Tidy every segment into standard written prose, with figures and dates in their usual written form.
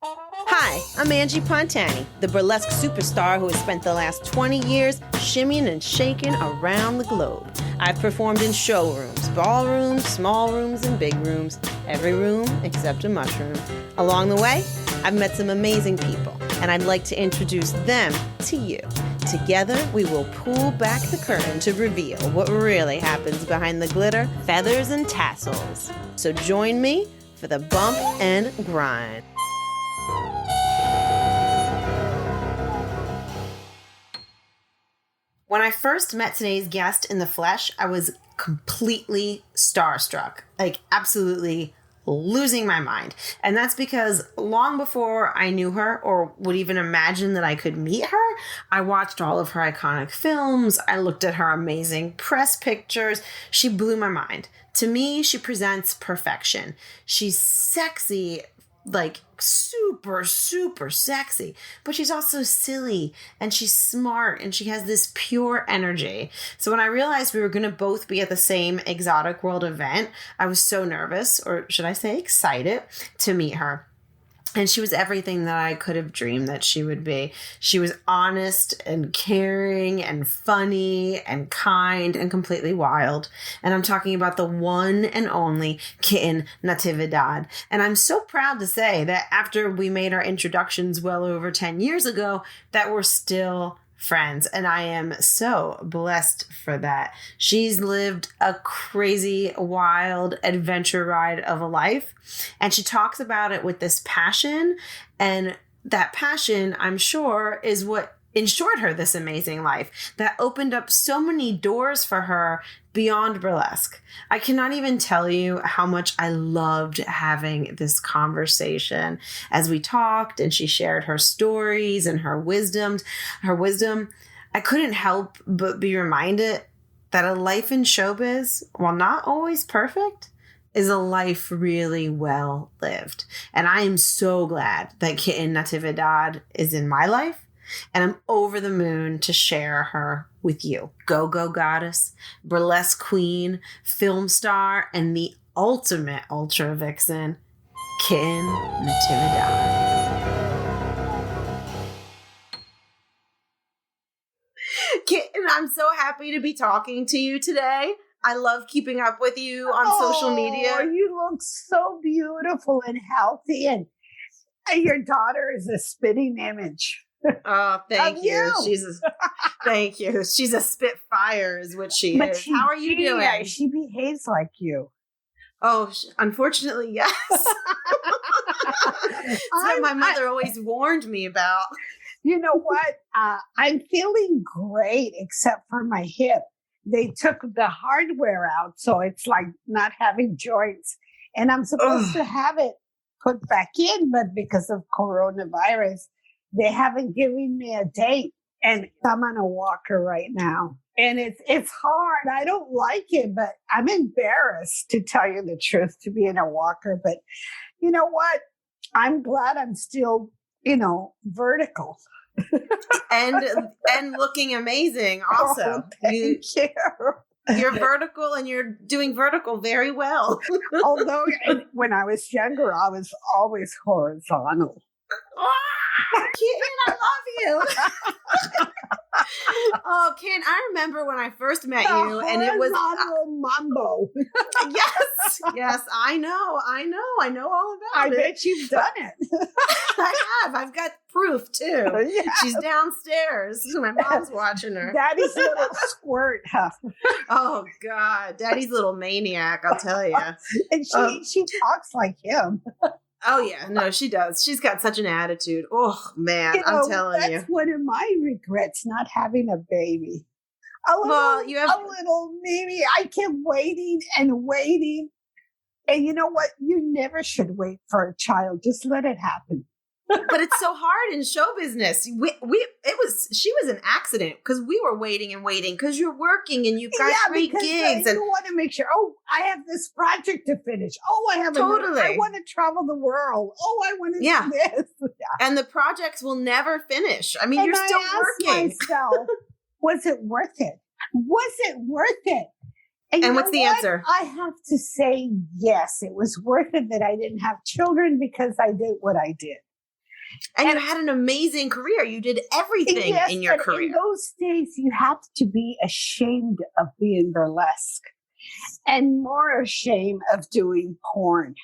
Hi, I'm Angie Pontani, the burlesque superstar who has spent the last 20 years shimmying and shaking around the globe. I've performed in showrooms, ballrooms, small rooms, and big rooms, every room except a mushroom. Along the way, I've met some amazing people, and I'd like to introduce them to you. Together, we will pull back the curtain to reveal what really happens behind the glitter, feathers, and tassels. So join me for the bump and grind. When I first met today's guest in the flesh, I was completely starstruck, like absolutely losing my mind. And that's because long before I knew her or would even imagine that I could meet her, I watched all of her iconic films. I looked at her amazing press pictures. She blew my mind. To me, she presents perfection. She's sexy, like super, super sexy, but she's also silly and she's smart and she has this pure energy. So when I realized we were going to both be at the same Exotic World event, I was so nervous, or should I say excited, to meet her. And she was everything that I could have dreamed that she would be. She was honest and caring and funny and kind and completely wild. And I'm talking about the one and only Kitten Natividad. And I'm so proud to say that after we made our introductions well over 10 years ago, that we're still friends, and I am so blessed for that. She's lived a crazy, wild adventure ride of a life, and she talks about it with this passion, and that passion, I'm sure, is what ensured her this amazing life that opened up so many doors for her beyond burlesque. I cannot even tell you how much I loved having this conversation as we talked and she shared her stories and her wisdom. I couldn't help but be reminded that a life in showbiz, while not always perfect, is a life really well lived. And I am so glad that Kitten Natividad is in my life. And I'm over the moon to share her with you. Go-go goddess, burlesque queen, film star, and the ultimate ultra vixen, Kitten Natividad. Kitten, I'm so happy to be talking to you today. I love keeping up with you on social media. You look so beautiful and healthy, and your daughter is a spitting image. Oh, thank you. Thank you. She's a spitfire is what she is. How are you doing? She behaves like you. Oh, unfortunately, yes. That's what my mother always warned me about. You know what? I'm feeling great except for my hip. They took the hardware out, so it's like not having joints. And I'm supposed to have it put back in, but because of coronavirus, they haven't given me a date, and I'm on a walker right now. And it's hard. I don't like it, but I'm embarrassed, to tell you the truth, to be in a walker. But you know what? I'm glad I'm still, vertical. and looking amazing also. Thank you. You're vertical and you're doing vertical very well. Although when I was younger, I was always horizontal. Kitten, I love you. Oh, Kitten, I remember when I first met you, and it was mambo. Yes, I know all about it. I bet you've done it. I have. I've got proof too. Yeah. She's downstairs. My mom's watching her. Daddy's little squirt, huh? Oh God, Daddy's little maniac. I'll tell you. And she talks like him. Oh, yeah. No, she does. She's got such an attitude. Oh, man. I'm telling you. That's one of my regrets, not having a baby. A little baby. I kept waiting and waiting. And you know what? You never should wait for a child. Just let it happen. But it's so hard in show business. She was an accident because we were waiting and waiting because you're working and you've got great gigs. And you want to make sure, I have this project to finish. I want to travel the world. I want to do this. Yeah. And the projects will never finish. I mean, you're still working. Myself, was it worth it? Was it worth it? And what's the answer? I have to say, yes, it was worth it that I didn't have children because I did what I did. And you had an amazing career. You did everything in your career. In those days, you had to be ashamed of being burlesque and more ashamed of doing porn.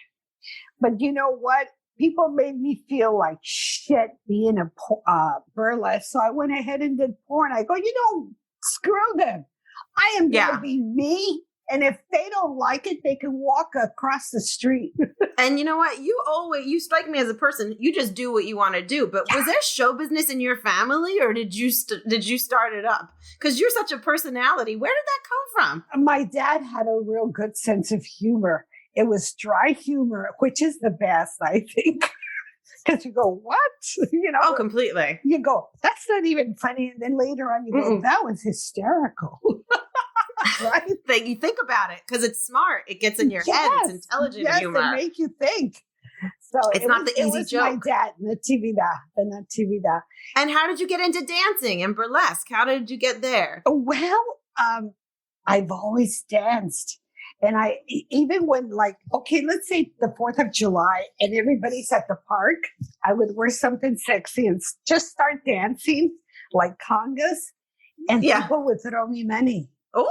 But you know what? People made me feel like shit being a burlesque. So I went ahead and did porn. I go, screw them. I am going to be me. And if they don't like it, they can walk across the street. And you know what? You strike me as a person, you just do what you want to do. But was there show business in your family, or did you start it up? Because you're such a personality. Where did that come from? My dad had a real good sense of humor. It was dry humor, which is the best, I think. Because you go, what? Oh, completely. You go, that's not even funny. And then later on, you go, that was hysterical. Right? You think about it because it's smart. It gets in your head. It's intelligent humor. It make you think. So it's not the easy joke. My dad, Natividad. And how did you get into dancing and burlesque? How did you get there? Well, I've always danced. And even when let's say the 4th of July and everybody's at the park, I would wear something sexy and just start dancing like congas, and people would throw me money. Oh,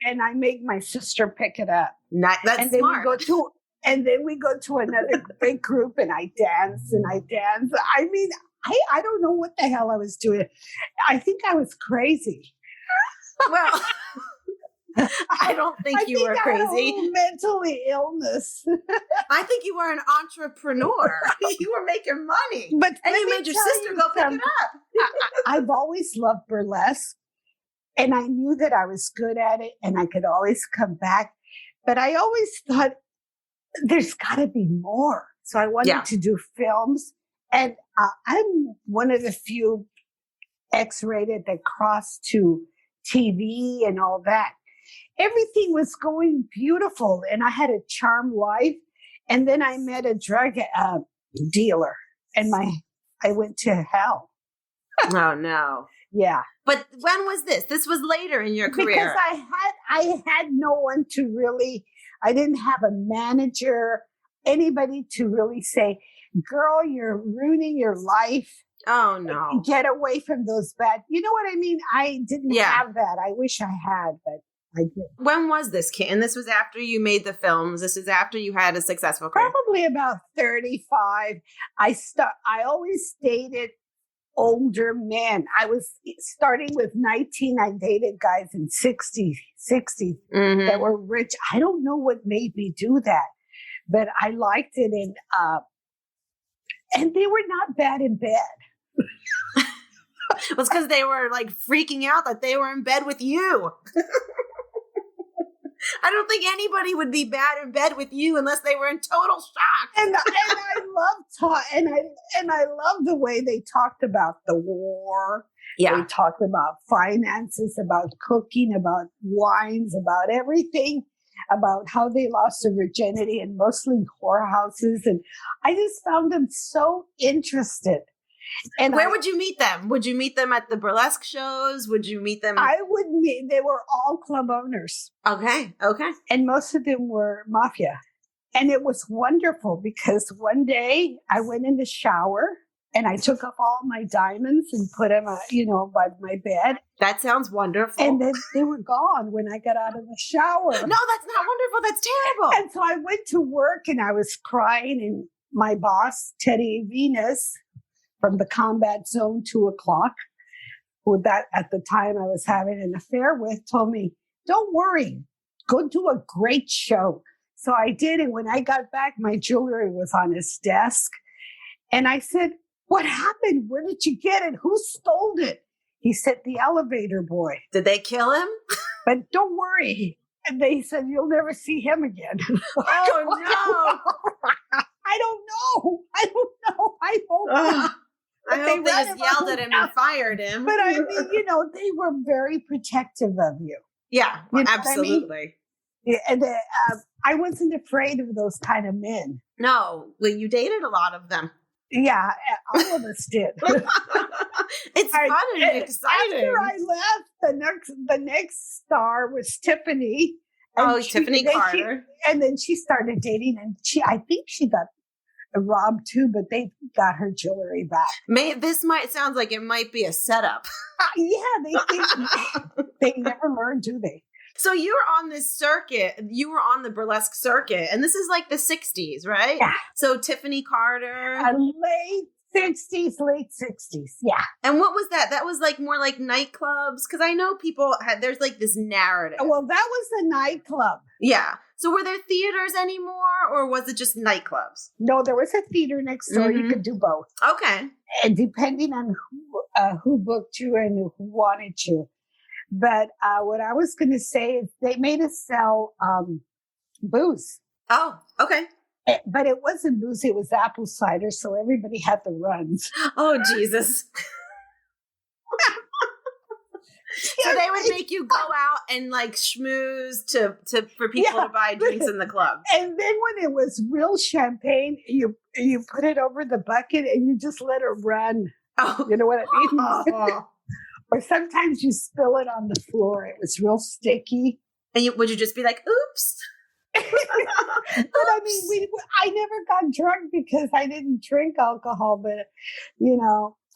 and I make my sister pick it up. That's and then smart. We go to another big group, and I dance. I mean, I don't know what the hell I was doing. I think I was crazy. Well, I don't think you were crazy. I had mentally illness. I think you were an entrepreneur. You were making money, and you made your sister go pick it up. I've always loved burlesque. And I knew that I was good at it and I could always come back. But I always thought there's got to be more. So I wanted to do films. And I'm one of the few X-rated that crossed to TV and all that. Everything was going beautiful. And I had a charmed life. And then I met a drug dealer. And I went to hell. Oh, no. Yeah. But when was this? This was later in your career. Because I had no one to really, I didn't have a manager, anybody to really say, girl, you're ruining your life. Oh, no. Get away from those bad, you know what I mean? I didn't have that. I wish I had, but I did. When was this, Kitten? This was after you made the films. This is after you had a successful career. Probably about 35. I always dated older men. I was starting with 19. I dated guys in 60 that were rich. I don't know what made me do that, but I liked it. And they were not bad in bed. It was because they were freaking out that they were in bed with you. I don't think anybody would be bad in bed with you unless they were in total shock. And I love the way they talked about the war. Yeah. They talked about finances, about cooking, about wines, about everything, about how they lost their virginity and mostly whorehouses. And I just found them so interested. And where would you meet them? Would you meet them at the burlesque shows? Would you meet them? I would meet, they were all club owners. Okay. And most of them were mafia. And it was wonderful because one day I went in the shower and I took off all my diamonds and put them, by my bed. That sounds wonderful. And then they were gone when I got out of the shower. No, that's not wonderful. That's terrible. And so I went to work and I was crying, and my boss, Teddy Venus, from the combat zone 2:00, who that at the time I was having an affair with, told me, don't worry, go do a great show. So I did. And when I got back, my jewelry was on his desk. And I said, what happened? Where did you get it? Who stole it? He said, the elevator boy. Did they kill him? But don't worry. And they said, you'll never see him again. Oh, no. I don't know. I hope not. I hope they just yelled at him and fired him. But I mean, they were very protective of you. Yeah, absolutely. I mean? And I wasn't afraid of those kind of men. No, well, you dated a lot of them. Yeah, all of us did. It's fun and exciting. After I left, the next star was Tiffany. Tiffany Carter. And then she started dating, and I think she got robbed too, but they got her jewelry back. Sounds like it might be a setup. They never learn, do they? So you were on this circuit. You were on the burlesque circuit, and this is like the 60s, right? Yeah. So Tiffany Carter. Late 60s. Yeah. And what was that? That was like more like nightclubs? Because I know there's like this narrative. Well, that was the nightclub. Yeah. So were there theaters anymore, or was it just nightclubs? No, there was a theater next door. You could do both. Okay. And depending on who booked you and who wanted you. But what I was going to say is they made us sell booze. Oh, okay. But it wasn't booze. It was apple cider. So everybody had the runs. Oh, Jesus. So they would make you go out and like schmooze for people to buy drinks in the club. And then when it was real champagne, you put it over the bucket and you just let it run. Oh. You know what I mean? Oh. Or sometimes you spill it on the floor. It was real sticky. And would you just be like, oops? But I mean, I never got drunk because I didn't drink alcohol. But,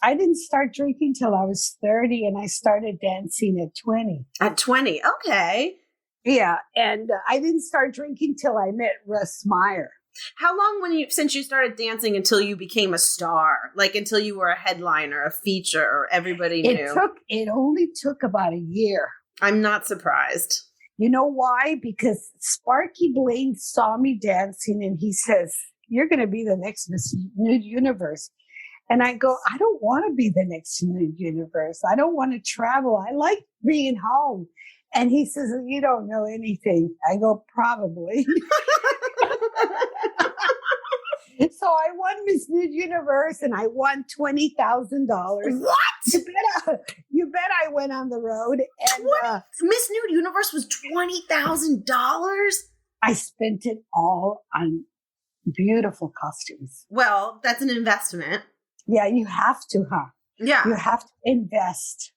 I didn't start drinking till I was 30 and I started dancing at 20. At 20. Okay. Yeah. And I didn't start drinking till I met Russ Meyer. How long since you started dancing until you became a star? Like until you were a headliner, a feature, or everybody knew? It only took about a year. I'm not surprised. You know why? Because Sparky Blaine saw me dancing and he says, "You're going to be the next Miss Nude Universe." And I go, "I don't want to be the next Nude Universe. I don't want to travel. I like being home." And he says, "You don't know anything." I go, "Probably." So I won Miss Nude Universe and I won $20,000. What? You bet I went on the road. And Miss Nude Universe was $20,000? I spent it all on beautiful costumes. Well, that's an investment. Yeah, you have to, huh? Yeah. You have to invest.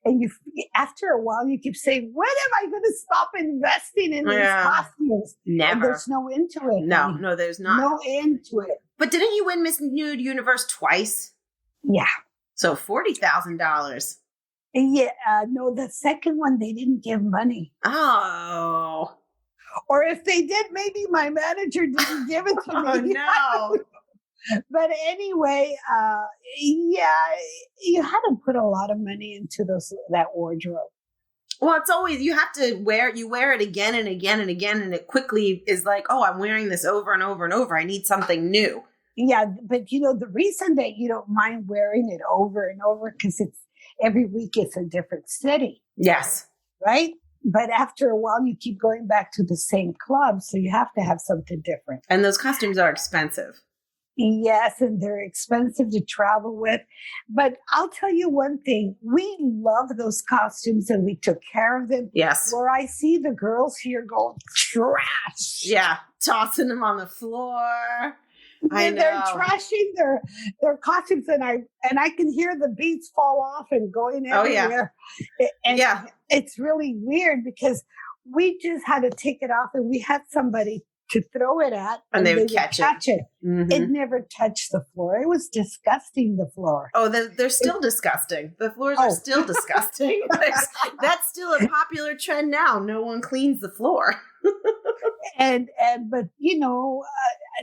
And after a while, you keep saying, "When am I going to stop investing in these costumes?" Never. And there's no end to it. No, there's not. No end to it. But didn't you win Miss Nude Universe twice? Yeah. So $40,000. Yeah. No, the second one, they didn't give money. Oh. Or if they did, maybe my manager didn't give it to me. Oh, no. But anyway, you had to put a lot of money into that wardrobe. Well, it's always, you have to wear it again and again and again. And it quickly is like, oh, I'm wearing this over and over and over. I need something new. Yeah. But the reason that you don't mind wearing it over and over, because every week it's a different city. Yes. Right. But after a while, you keep going back to the same club. So you have to have something different. And those costumes are expensive. Yes, and they're expensive to travel with. But I'll tell you one thing. We love those costumes and we took care of them. Yes. Where I see the girls here going trash. Yeah, tossing them on the floor. I know. They're trashing their costumes and I can hear the beats fall off and going everywhere. Oh, yeah. And it's really weird because we just had to take it off and we had somebody to throw it at. And they would catch it. Mm-hmm. It never touched the floor. It was disgusting, the floor. Oh, they're still disgusting. The floors are still disgusting. That's still a popular trend now. No one cleans the floor. But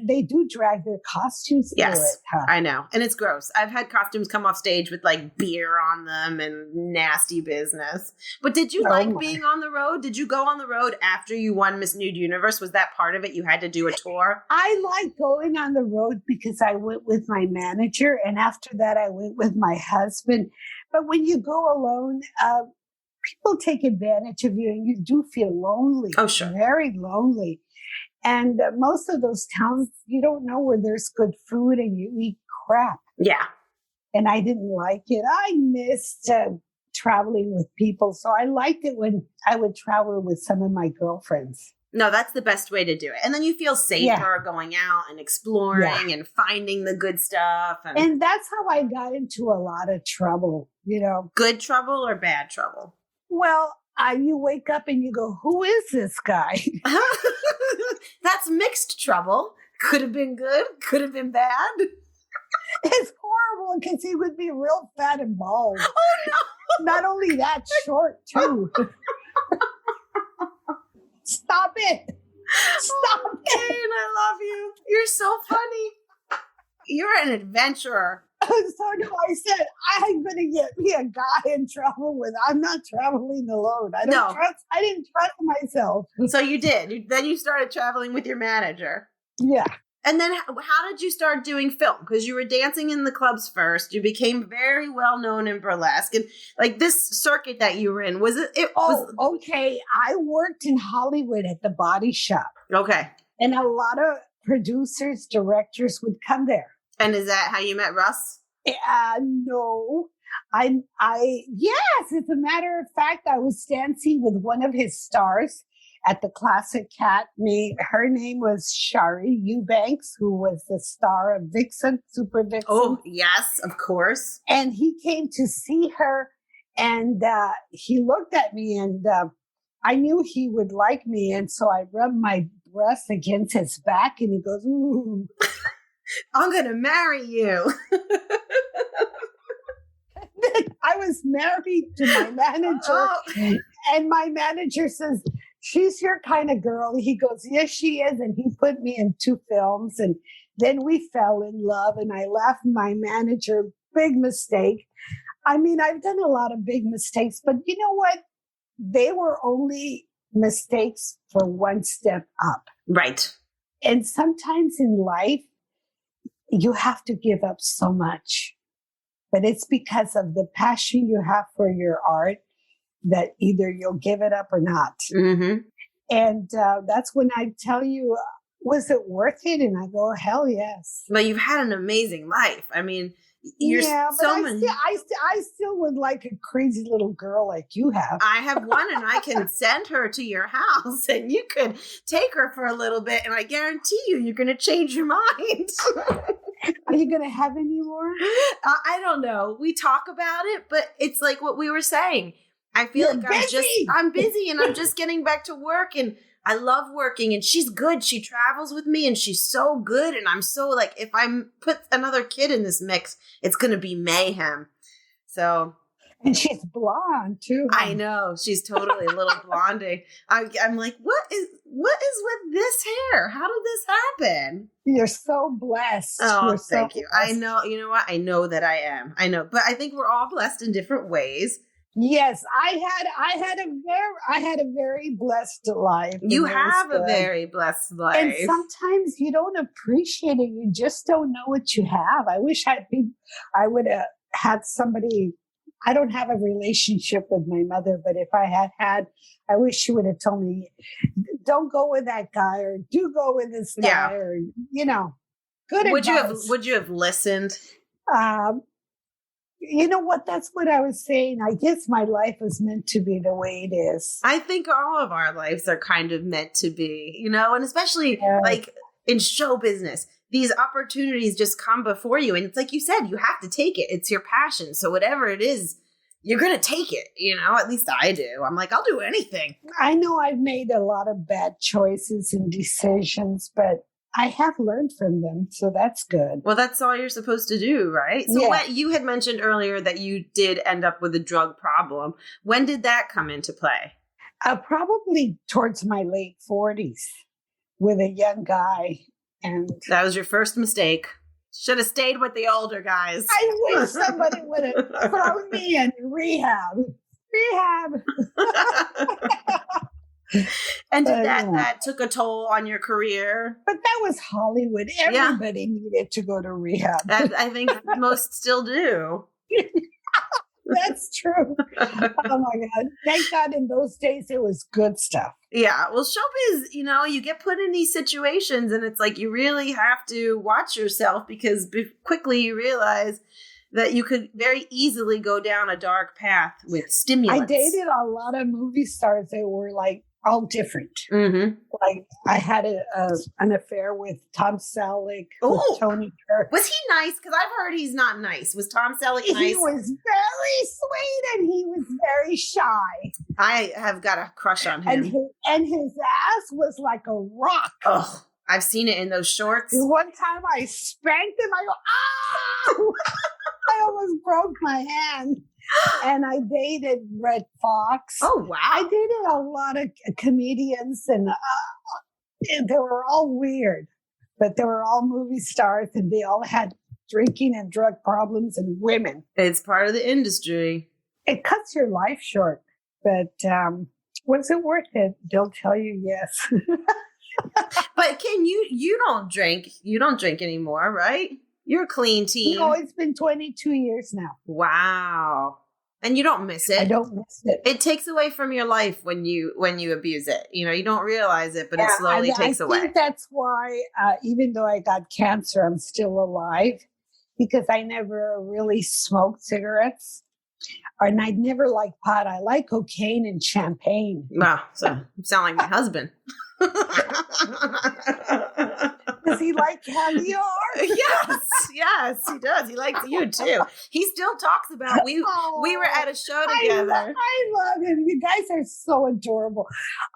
they do drag their costumes through it. Huh? I know. And it's gross. I've had costumes come off stage with like beer on them and nasty business. But did you like being on the road? Did you go on the road after you won Miss Nude Universe? Was that part of it? You had to do a tour? I like going on the road because I went with my manager. And after that, I went with my husband. But when you go alone, people take advantage of you and you do feel lonely. Oh, sure. Very lonely. And most of those towns, you don't know where there's good food and you eat crap. Yeah. And I didn't like it. I missed traveling with people. So I liked it when I would travel with some of my girlfriends. No, that's the best way to do it. And then you feel safer going out and exploring and finding the good stuff. And that's how I got into a lot of trouble, Good trouble or bad trouble? Well, you wake up and you go, who is this guy? That's mixed trouble. Could have been good. Could have been bad. It's horrible because he would be real fat and bald. Oh, no. Not only that, short too. Stop it. Stop it. Kane, I love you. You're so funny. You're an adventurer. So no, I said, I'm going to get me a guy in trouble with. I'm not traveling alone. I didn't trust myself. So you did. Then you started traveling with your manager. Yeah. And then how did you start doing film? Because you were dancing in the clubs first. You became very well known in burlesque. And like this circuit that you were in, was it? Okay. I worked in Hollywood at the Body Shop. Okay. And a lot of producers, directors would come there. And is that how you met Russ? No. Yes, as a matter of fact, I was dancing with one of his stars at the Classic Cat. Her name was Shari Eubanks, who was the star of Vixen, Super Vixen. Oh, yes, of course. And he came to see her, and he looked at me, and I knew he would like me, and so I rubbed my breast against his back, and he goes, ooh. I'm going to marry you. I was married to my manager, and my manager says, she's your kind of girl. He goes, yes, she is. And he put me in 2 films, and then we fell in love, and I left my manager. Big mistake. I mean, I've done a lot of big mistakes, but you know what? They were only mistakes for one step up. Right. And sometimes in life, you have to give up so much, but it's because of the passion you have for your art that either you'll give it up or not. Mm-hmm. And that's when I tell you, was it worth it? And I go, hell yes. But you've had an amazing life. I mean, you're I still would like a crazy little girl like you have. I have one, and I can send her to your house, and you could take her for a little bit, and I guarantee you're going to change your mind. Are you going to have any more? I don't know. We talk about it, but it's like what we were saying. I feel You're like busy. I'm busy, and I'm just getting back to work, and I love working, and she's good. She travels with me, and she's so good. And I'm so like, if I put another kid in this mix, it's going to be mayhem. So. And she's blonde too. I know. She's totally a little blondie. I'm like, what is with this hair? How did this happen? You're so blessed. Oh, thank you. I know. You know what? I know that I am. I know. But I think we're all blessed in different ways. Yes, I had a very blessed life. You have a very blessed life. And sometimes you don't appreciate it. You just don't know what you have. I wish I would have had somebody. I don't have a relationship with my mother, but if I had, I wish she would have told me, don't go with that guy, or do go with this guy, or, good advice. Would you have listened? You know what? That's what I was saying. I guess my life was meant to be the way it is. I think all of our lives are kind of meant to be, and especially like in show business, these opportunities just come before you. And it's like you said, you have to take it. It's your passion. So whatever it is, you're going to take it, at least I do. I'm like, I'll do anything. I know I've made a lot of bad choices and decisions, but I have learned from them, so that's good. Well, that's all you're supposed to do, right? So what you had mentioned earlier that you did end up with a drug problem. When did that come into play? Probably towards my late 40s with a young guy. And that was your first mistake. Should have stayed with the older guys. I wish somebody would have thrown me in rehab. And did that took a toll on your career? But that was Hollywood. Everybody needed to go to rehab. I think most still do. That's true. Oh my God. Thank God in those days it was good stuff. Yeah. Well, showbiz, you get put in these situations, and it's like you really have to watch yourself, because quickly you realize that you could very easily go down a dark path with stimulants. I dated a lot of movie stars that were like all different. Mm-hmm. Like I had an affair with Tom Selleck, with Tony Curtis. Was he nice? Because I've heard he's not nice. Was Tom Selleck nice? He was very sweet, and he was very shy. I have got a crush on him. And his ass was like a rock. Oh, I've seen it in those shorts. One time I spanked him. I go, "Ah!" I almost broke my hand. And I dated Red Fox. Oh, wow. I dated a lot of comedians, and they were all weird, but they were all movie stars, and they all had drinking and drug problems and women. It's part of the industry. It cuts your life short, but was it worth it? They'll tell you yes. But Ken, you don't drink. You don't drink anymore, right? You're a clean teen. No, it's been 22 years now. Wow. And you don't miss it. I don't miss it. It takes away from your life when you abuse it. You know, you don't realize it, but it slowly takes away. I think that's why, even though I got cancer, I'm still alive, because I never really smoked cigarettes. And I never liked pot. I like cocaine and champagne. Wow. So you sound like my husband. Does he like caviar? Yes, he does. He likes you too. He still talks about we were at a show together. I love him. You guys are so adorable.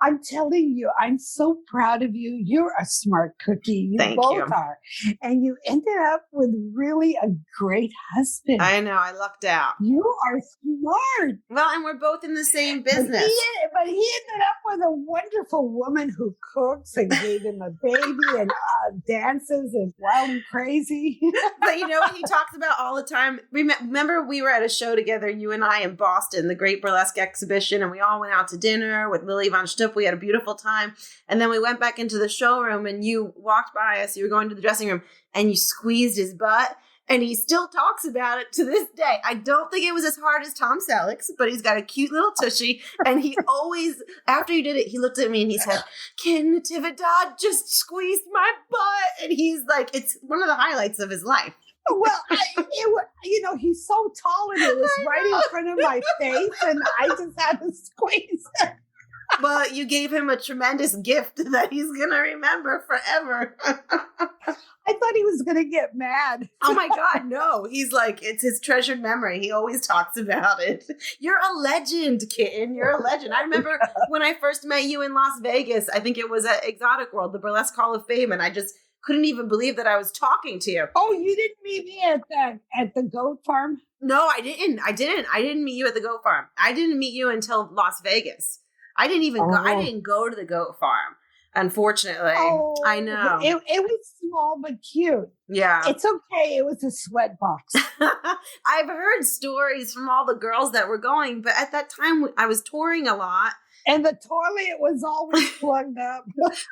I'm telling you, I'm so proud of you. You're a smart cookie. You both are. And you ended up with really a great husband. I know. I lucked out. You are smart. Well, and we're both in the same business. But he ended up with a wonderful woman who cooks and gave him a baby and dances and wild and crazy. But you know what he talks about all the time? Remember we were at a show together, you and I, in Boston, the Great Burlesque Exhibition, and we all went out to dinner with Lily von Stupp. We had a beautiful time. And then we went back into the showroom, and you walked by us. You were going to the dressing room, and you squeezed his butt. And he still talks about it to this day. I don't think it was as hard as Tom Selleck's, but he's got a cute little tushy. And he always, after you did it, he looked at me and he said, Kitten Natividad just squeezed my butt. And he's like, it's one of the highlights of his life. Well, he's so tall and it was right in front of my face and I just had to squeeze it. Well, you gave him a tremendous gift that he's going to remember forever. I thought he was going to get mad. Oh my God, no. He's like, it's his treasured memory. He always talks about it. You're a legend, Kitten. You're a legend. I remember when I first met you in Las Vegas, I think it was at Exotic World, the Burlesque Hall of Fame, and I just couldn't even believe that I was talking to you. Oh, you didn't meet me at the goat farm? No, I didn't. I didn't meet you at the goat farm. I didn't meet you until Las Vegas. I didn't even go. I didn't go to the goat farm. Unfortunately, I know. It was small but cute. Yeah. It's okay. It was a sweat box. I've heard stories from all the girls that were going, but at that time I was touring a lot. And the toilet was always plugged up.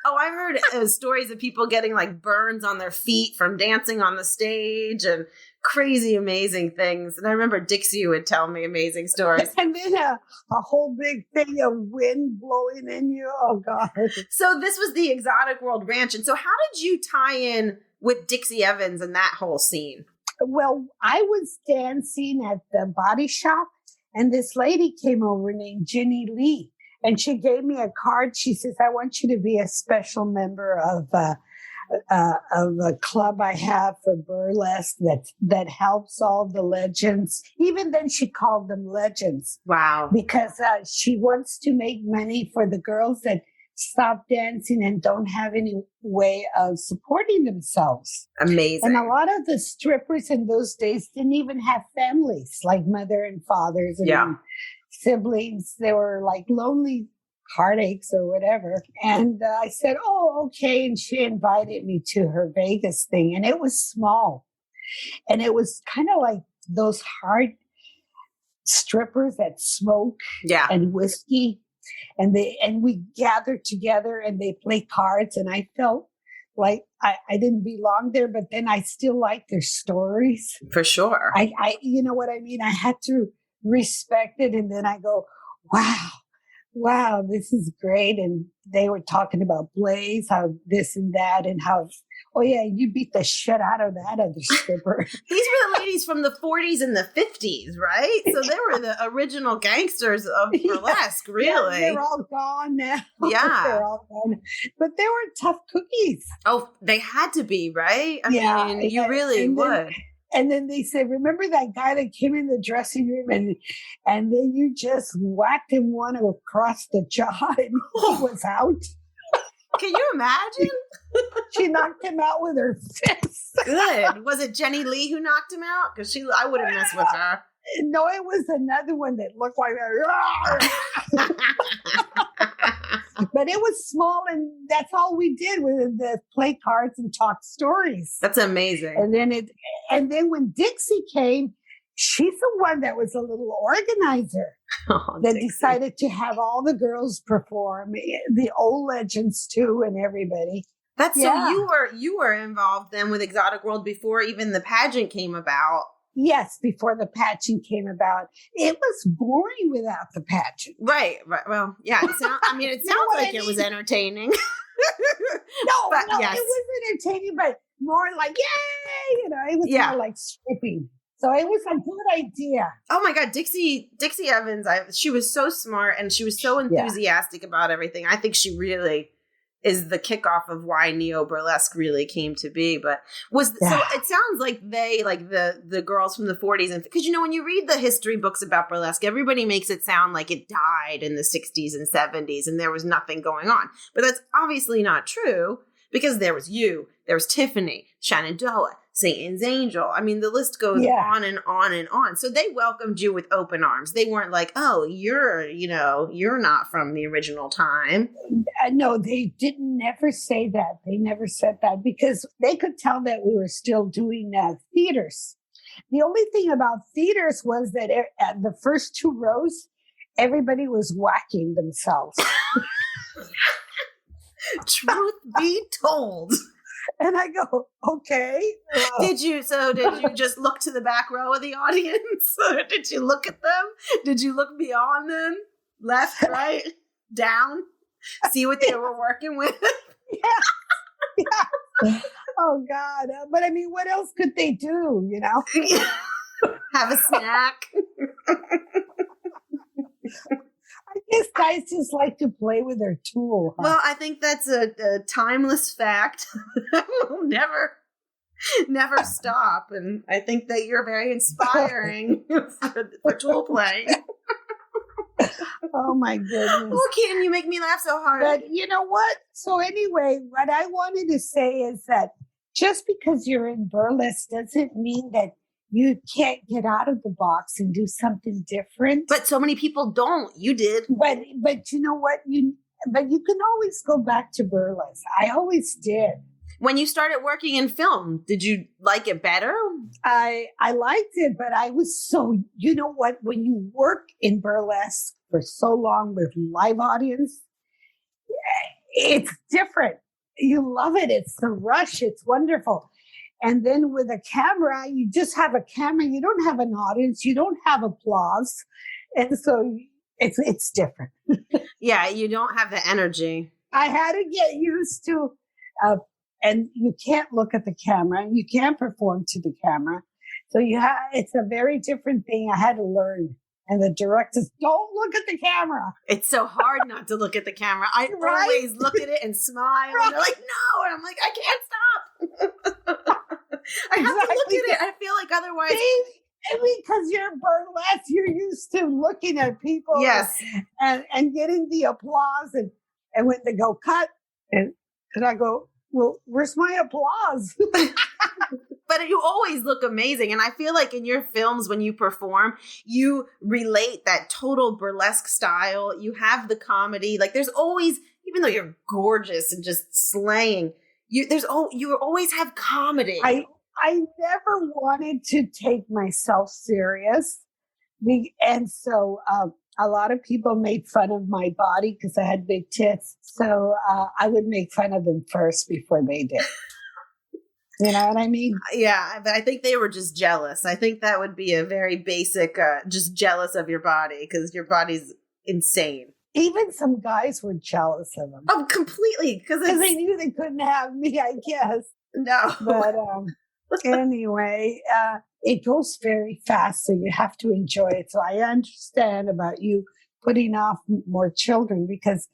Oh, I heard stories of people getting like burns on their feet from dancing on the stage and crazy, amazing things. And I remember Dixie would tell me amazing stories. And then a whole big thing of wind blowing in you. Oh, God. So this was the Exotic World Ranch. And so how did you tie in with Dixie Evans and that whole scene? Well, I was dancing at the body shop, and this lady came over named Ginny Lee. And she gave me a card. She says, I want you to be a special member of a club I have for burlesque that helps all the legends. Even then, she called them legends. Wow. Because she wants to make money for the girls that stop dancing and don't have any way of supporting themselves. Amazing. And a lot of the strippers in those days didn't even have families, like mother and fathers and siblings. They were like lonely heartaches or whatever. And I said, oh, okay. And she invited me to her Vegas thing. And it was small. And it was kind of like those hard strippers that smoke and whiskey. And we gathered together and they played cards. And I felt like I didn't belong there, but then I still liked their stories. For sure. I you know what I mean? I had to respect it. And then I go, wow, this is great. And they were talking about Blaze, how this and that, and how, oh yeah, you beat the shit out of that other stripper. These were the ladies from the 40s and the 50s, right? So they were the original gangsters of burlesque, really. Yeah, they're all gone now. Yeah. They're all gone. But they were tough cookies. Oh, they had to be, right? I mean, you really would. And then they said, remember that guy that came in the dressing room and then you just whacked him one across the jaw and he was out? Can you imagine? She knocked him out with her fist. Good. Was it Jenny Lee who knocked him out? Because I wouldn't mess with her. No, it was another one that looked like that. But it was small, and that's all we did with the play cards and talk stories. That's amazing. And then when Dixie came, she's the one that was a little organizer that Dixie decided to have all the girls perform, the old legends too, and everybody. So you were involved then with Exotic World before even the pageant came about. Yes, before the pageant came about. It was boring without the pageant. Right. Well, yeah. It sounds like it was entertaining. No, yes. It was entertaining, but more like, yay! It was more like stripping. So it was a good idea. Oh my God, Dixie Evans, she was so smart and she was so enthusiastic about everything. I think she really is the kickoff of why neo burlesque really came to be. But so it sounds like they, like the girls from the 40s, and because when you read the history books about burlesque, everybody makes it sound like it died in the 60s and 70s and there was nothing going on. But that's obviously not true, because there was Tiffany, Shenandoah, Satan's Angel. I mean, the list goes on and on and on. So they welcomed you with open arms. They weren't like, oh, you're not from the original time. No, they didn't never say that. They never said that because they could tell that we were still doing theaters. The only thing about theaters was that at the first 2 rows, everybody was whacking themselves. Truth be told. And I go, okay. Did you just look to the back row of the audience? Or did you look at them? Did you look beyond them? Left, right, down? See what they were working with? Yeah. Oh, God. But I mean, what else could they do, Have a snack. I guess guys just like to play with their tool. Huh? Well, I think that's a timeless fact that will never stop. And I think that you're very inspiring for tool playing. Oh, my goodness. Oh, Kitten, you make me laugh so hard. But you know what? So anyway, what I wanted to say is that just because you're in burlesque doesn't mean that you can't get out of the box and do something different. But so many people don't. You did. But you know what? But you can always go back to burlesque. I always did. When you started working in film, did you like it better? I liked it, but I was so, you know what? When you work in burlesque for so long with live audience, it's different. You love it. It's the rush. It's wonderful. And then with a camera, you just have a camera. You don't have an audience. You don't have applause. And so it's different. Yeah, you don't have the energy. I had to get used to, and you can't look at the camera. You can't perform to the camera. So it's a very different thing. I had to learn. And the directors, don't look at the camera. It's so hard not to look at the camera. I always look at it and smile. And they're like, no. And I'm like, I can't stop. I have to look at it. I feel like otherwise. Because you're burlesque, you're used to looking at people. Yes. And getting the applause. And when they go cut, and I go, well, where's my applause? But you always look amazing. And I feel like in your films, when you perform, you relate that total burlesque style. You have the comedy. Like there's always, even though you're gorgeous and just slaying, you always have comedy. I never wanted to take myself serious. And so a lot of people made fun of my body because I had big tits. So I would make fun of them first before they did. You know what I mean? Yeah, but I think they were just jealous. I think that would be a very basic, just jealous of your body because your body's insane. Even some guys were jealous of them. Oh, completely. Because they knew they couldn't have me, I guess. No. But anyway, it goes very fast, so you have to enjoy it. So I understand about you putting off more children because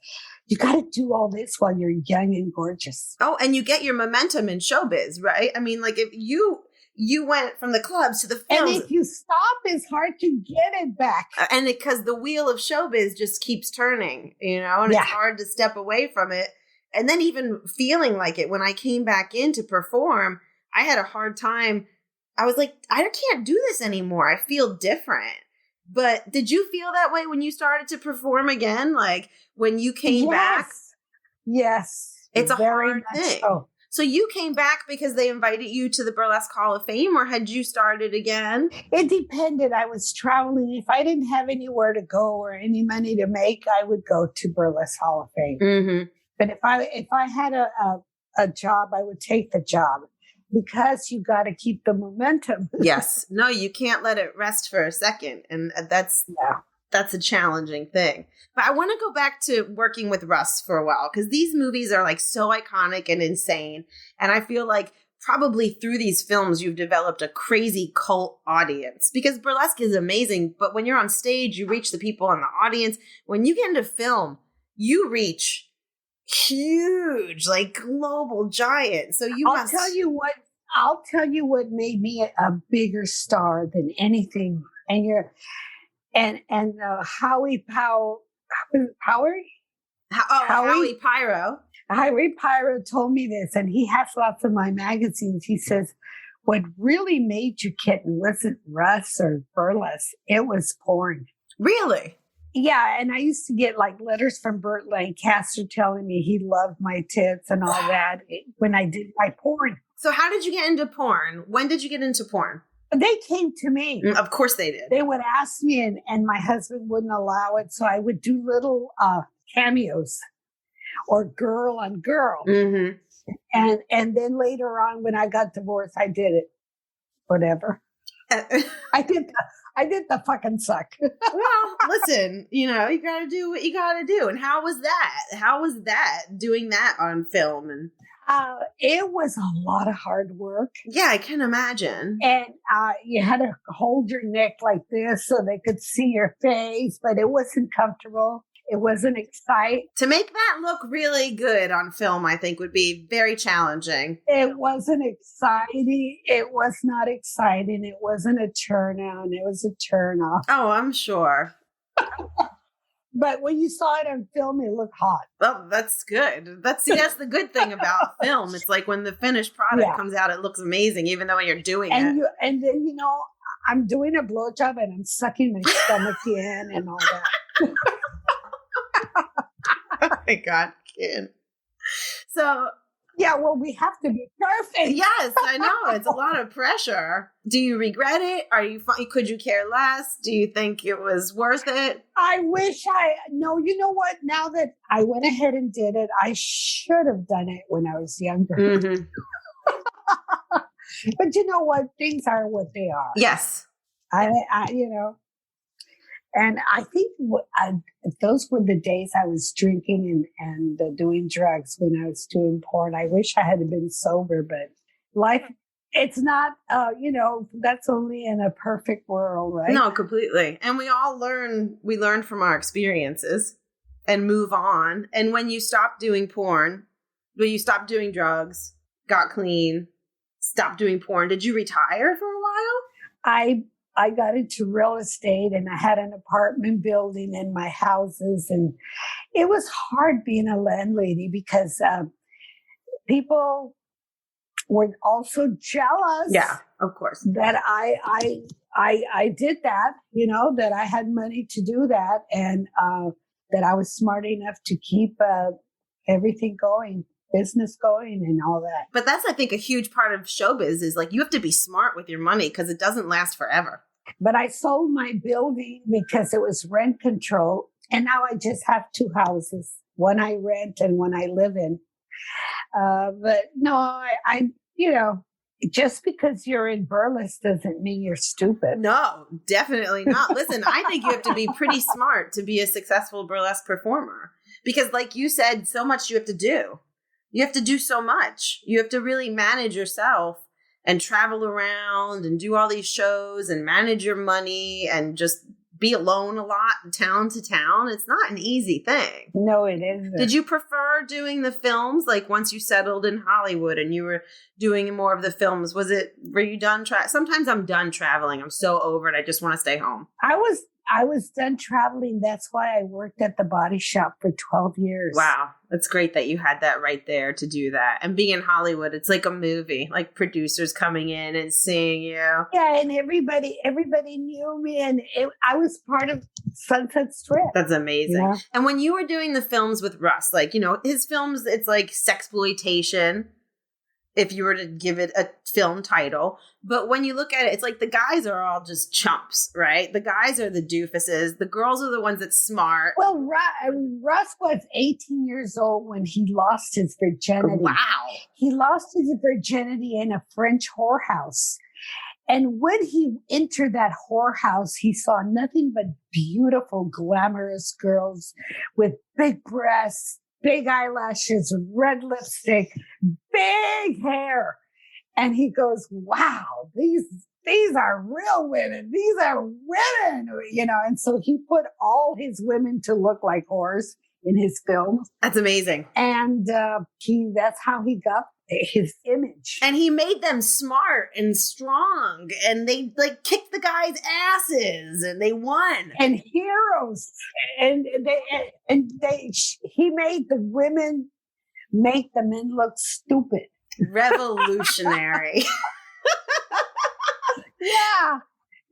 you got to do all this while you're young and gorgeous. Oh, and you get your momentum in showbiz, right? I mean, like if you went from the clubs to the films. And if you stop, it's hard to get it back. And because the wheel of showbiz just keeps turning, and it's hard to step away from it. And then even feeling like it when I came back in to perform, I had a hard time. I was like, I can't do this anymore. I feel different. But did you feel that way when you started to perform again? Like when you came back? Yes. It's a very hard much thing. so. So you came back because they invited you to the Burlesque Hall of Fame, or had you started again? It depended. I was traveling. If I didn't have anywhere to go or any money to make, I would go to Burlesque Hall of Fame. Mm-hmm. But if I had a job, I would take the job because you got to keep the momentum. Yes. No, you can't let it rest for a second. And that's a challenging thing. But I want to go back to working with Russ for a while because these movies are like so iconic and insane. And I feel like probably through these films, you've developed a crazy cult audience because burlesque is amazing. But when you're on stage, you reach the people in the audience. When you get into film, you reach huge, like global giant. So I'll tell you what made me a bigger star than anything. And Howie Pyro. Howie Pyro told me this, and he has lots of my magazines. He says, what really made you kitten wasn't Russ or burlesque. It was porn. Really? Yeah, and I used to get like letters from Burt Lancaster telling me he loved my tits and all that when I did my porn. So how did you get into porn? When did you get into porn? They came to me. Of course they did. They would ask me, and my husband wouldn't allow it. So I would do little cameos or girl on girl. Mm-hmm. And then later on, when I got divorced, I did it. Whatever. I did the fucking suck. Well, listen, you got to do what you got to do. And how was that doing that on film? And it was a lot of hard work. Yeah, I can imagine. And you had to hold your neck like this so they could see your face, but it wasn't comfortable. It wasn't exciting. To make that look really good on film, I think would be very challenging. It wasn't exciting. It was not exciting. It wasn't a turn on. It was a turn off. Oh, I'm sure. But when you saw it on film, it looked hot. Well, that's good. That's the good thing about film. It's like when the finished product comes out, it looks amazing, even though when you're doing it. And then, I'm doing a blowjob and I'm sucking my stomach in and all that. Oh my God, kid. So. Yeah, well, we have to be perfect. Yes, I know. It's a lot of pressure. Do you regret it? Could you care less? Do you think it was worth it? I wish no, you know what? Now that I went ahead and did it, I should have done it when I was younger. Mm-hmm. But you know what? Things are what they are. Yes. And I think those were the days I was drinking and doing drugs when I was doing porn. I wish I had been sober, but life, it's not, that's only in a perfect world, right? No, completely. And we learn from our experiences and move on. And when you stopped doing porn, when you stopped doing drugs, got clean, stopped doing porn, did you retire for a while? I got into real estate and I had an apartment building in my houses. And it was hard being a landlady because people were also jealous. Yeah, of course. That I did that, that I had money to do that. And that I was smart enough to keep everything going, business going and all that. But that's, I think, a huge part of showbiz is like you have to be smart with your money because it doesn't last forever. But I sold my building because it was rent control. And now I just have two houses, one I rent and one I live in. But no, I just because you're in burlesque doesn't mean you're stupid. No, definitely not. Listen, I think you have to be pretty smart to be a successful burlesque performer because like you said, so much you have to do. You have to do so much. You have to really manage yourself and travel around and do all these shows and manage your money and just be alone a lot, town to town. It's not an easy thing. No, it isn't. Did you prefer doing the films? Like once you settled in Hollywood and you were doing more of the films, were you done? Sometimes I'm done traveling. I'm so over it. I just want to stay home. I I was done traveling. That's why I worked at the body shop for 12 years. Wow. That's great that you had that right there to do that. And being in Hollywood, it's like a movie, like producers coming in and seeing you. Yeah, and everybody knew me, and I was part of Sunset Strip. That's amazing. Yeah. And when you were doing the films with Russ, like, you know, his films, it's like sexploitation, if you were to give it a film title. But when you look at it, it's like the guys are all just chumps, right? The guys are the doofuses. The girls are the ones that's smart. Well, Russ was 18 years old when he lost his virginity. Wow. He lost his virginity in a French whorehouse. And when he entered that whorehouse, he saw nothing but beautiful, glamorous girls with big breasts, big eyelashes, red lipstick, big hair. And he goes, wow, these are real women. These are women, you know. And so he put all his women to look like whores in his films. That's amazing. And that's how he got his image. And he made them smart and strong, and they like kicked the guys' asses, and they won. And heroes. And he made the women make the men look stupid. Revolutionary. Yeah,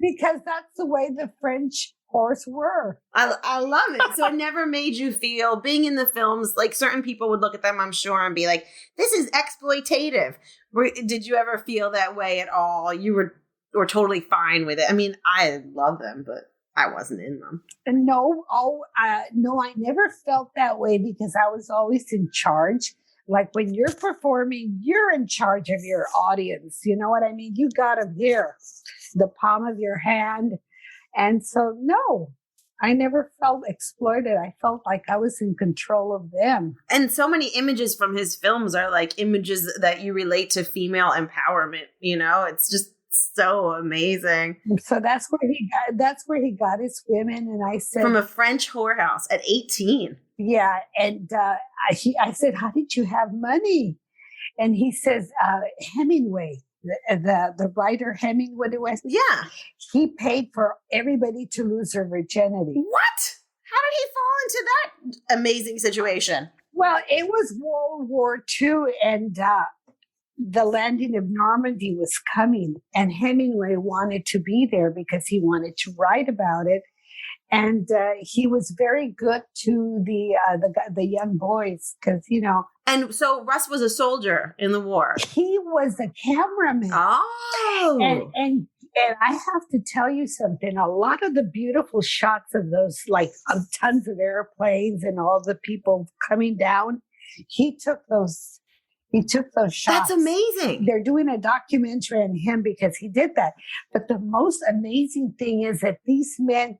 because that's the way the French whores were. I love it. So it never made you feel, being in the films, like certain people would look at them, I'm sure, and be like, this is exploitative. Did you ever feel that way at all? You were totally fine with it. I mean, I love them, but I wasn't in them. No, I never felt that way because I was always in charge. Like when you're performing, you're in charge of your audience. You know what I mean? You got them here, the palm of your hand. And so, no, I never felt exploited. I felt like I was in control of them. And so many images from his films are like images that you relate to female empowerment. You know, it's just so amazing. So that's where he got his women. And I said, from a French whorehouse at 18. Yeah. And I said, how did you have money? And he says, Hemingway, the writer Hemingway. Yeah. He paid for everybody to lose their virginity. What? How did he fall into that amazing situation? Well, it was World War II, and the landing of Normandy was coming, and Hemingway wanted to be there because he wanted to write about it. And he was very good to the young boys because, you know. And so Russ was a soldier in the war. He was a cameraman. Oh. And I have to tell you something. A lot of the beautiful shots of those, like of tons of airplanes and all the people coming down, he took those shots. That's amazing. They're doing a documentary on him because he did that. But the most amazing thing is that these men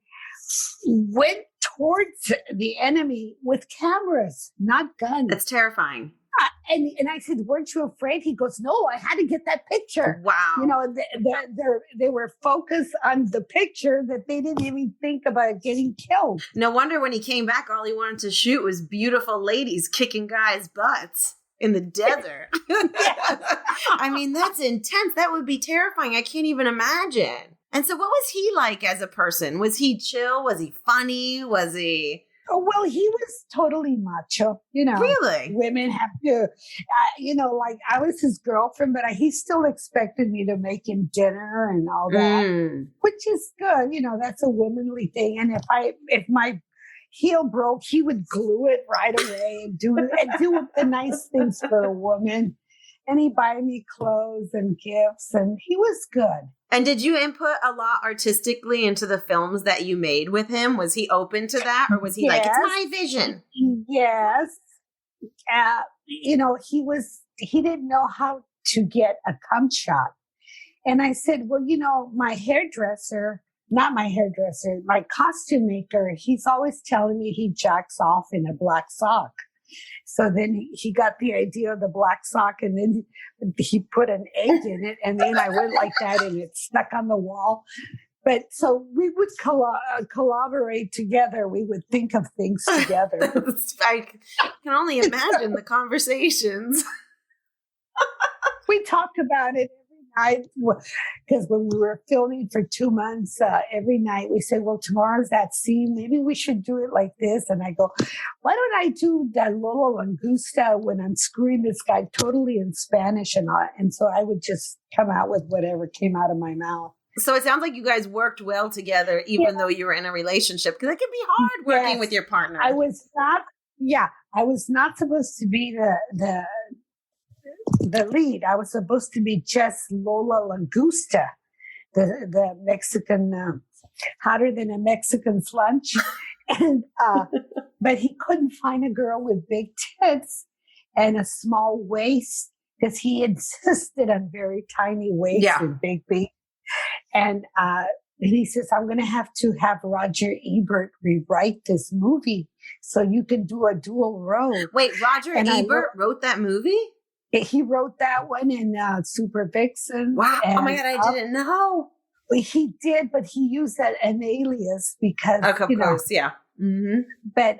went towards the enemy with cameras, not guns. That's terrifying. And I said, weren't you afraid? He goes, no, I had to get that picture. Wow. You know, they were focused on the picture that they didn't even think about getting killed. No wonder when he came back, all he wanted to shoot was beautiful ladies kicking guys' butts in the desert. I mean, that's intense. That would be terrifying. I can't even imagine. And so what was he like as a person? Was he chill? Was he funny? Was he... Oh, well, he was totally macho, you know. Really? Women have to, you know, like I was his girlfriend, but he still expected me to make him dinner and all that, which is good. You know, that's a womanly thing. And if my heel broke, he would glue it right away and do the nice things for a woman. And he'd buy me clothes and gifts, and he was good. And did you input a lot artistically into the films that you made with him? Was he open to that? Or was he like, it's my vision? Yes. You know, he didn't know how to get a cum shot. And I said, well, you know, my costume maker, he's always telling me he jacks off in a black sock. So then he got the idea of the black sock, and then he put an egg in it, and then I went like that, and it stuck on the wall. But so we would collaborate together. We would think of things together. I can only imagine the conversations. We talked about it every because when we were filming for 2 months, every night we say, well, tomorrow's that scene. Maybe we should do it like this. And I go, why don't I do that Lola Langusta when I'm screwing this guy totally in Spanish and all? And so I would just come out with whatever came out of my mouth. So it sounds like you guys worked well together, even though you were in a relationship, because it can be hard working with your partner. I was not supposed to be the lead. I was supposed to be just Lola Langusta, the Mexican, hotter than a Mexican's lunch. And, but he couldn't find a girl with big tits and a small waist because he insisted on very tiny waist and big feet. And he says, I'm going to have Roger Ebert rewrite this movie so you can do a dual role. Wait, Roger Ebert wrote that movie? He wrote that one in Super Vixen. Wow. Oh my God, I didn't know. He did, but he used an alias because, Mm-hmm. But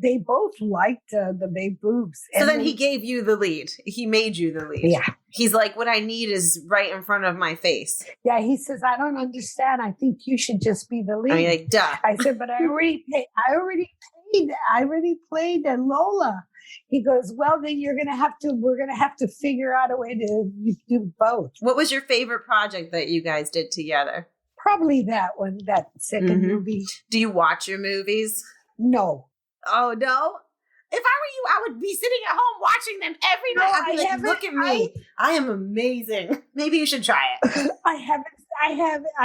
they both liked the big boobs. So then he gave you the lead. He made you the lead. Yeah. He's like, what I need is right in front of my face. Yeah, he says, I don't understand. I think you should just be the lead. I'm like, duh. I said, but I already played Lola. He goes, well, then we're going to have to figure out a way to do both. What was your favorite project that you guys did together? Probably that one, that second movie. Do you watch your movies? No. Oh, no? If I were you, I would be sitting at home watching them every night. I'd be like, look at me. I am amazing. Maybe you should try it. I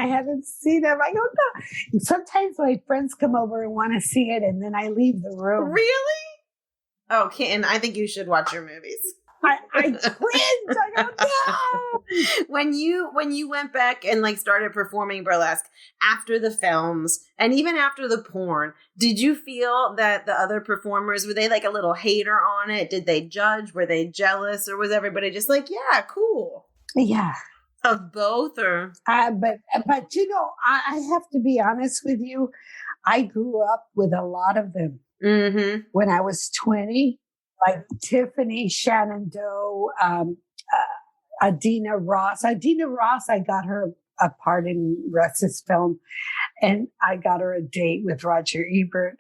haven't seen them. I don't know. Sometimes my friends come over and want to see it, and then I leave the room. Really? Oh, Kitten, I think you should watch your movies. I cringed. I don't know. When you went back and like started performing burlesque after the films and even after the porn, did you feel that the other performers, were they like a little hater on it? Did they judge? Were they jealous? Or was everybody just like, yeah, cool? Yeah. Of both or? But I have to be honest with you. I grew up with a lot of them. Mm-hmm. When I was 20. Like Tiffany, Shannon Doe, Adina Ross. Adina Ross, I got her a part in Russ's film, and I got her a date with Roger Ebert.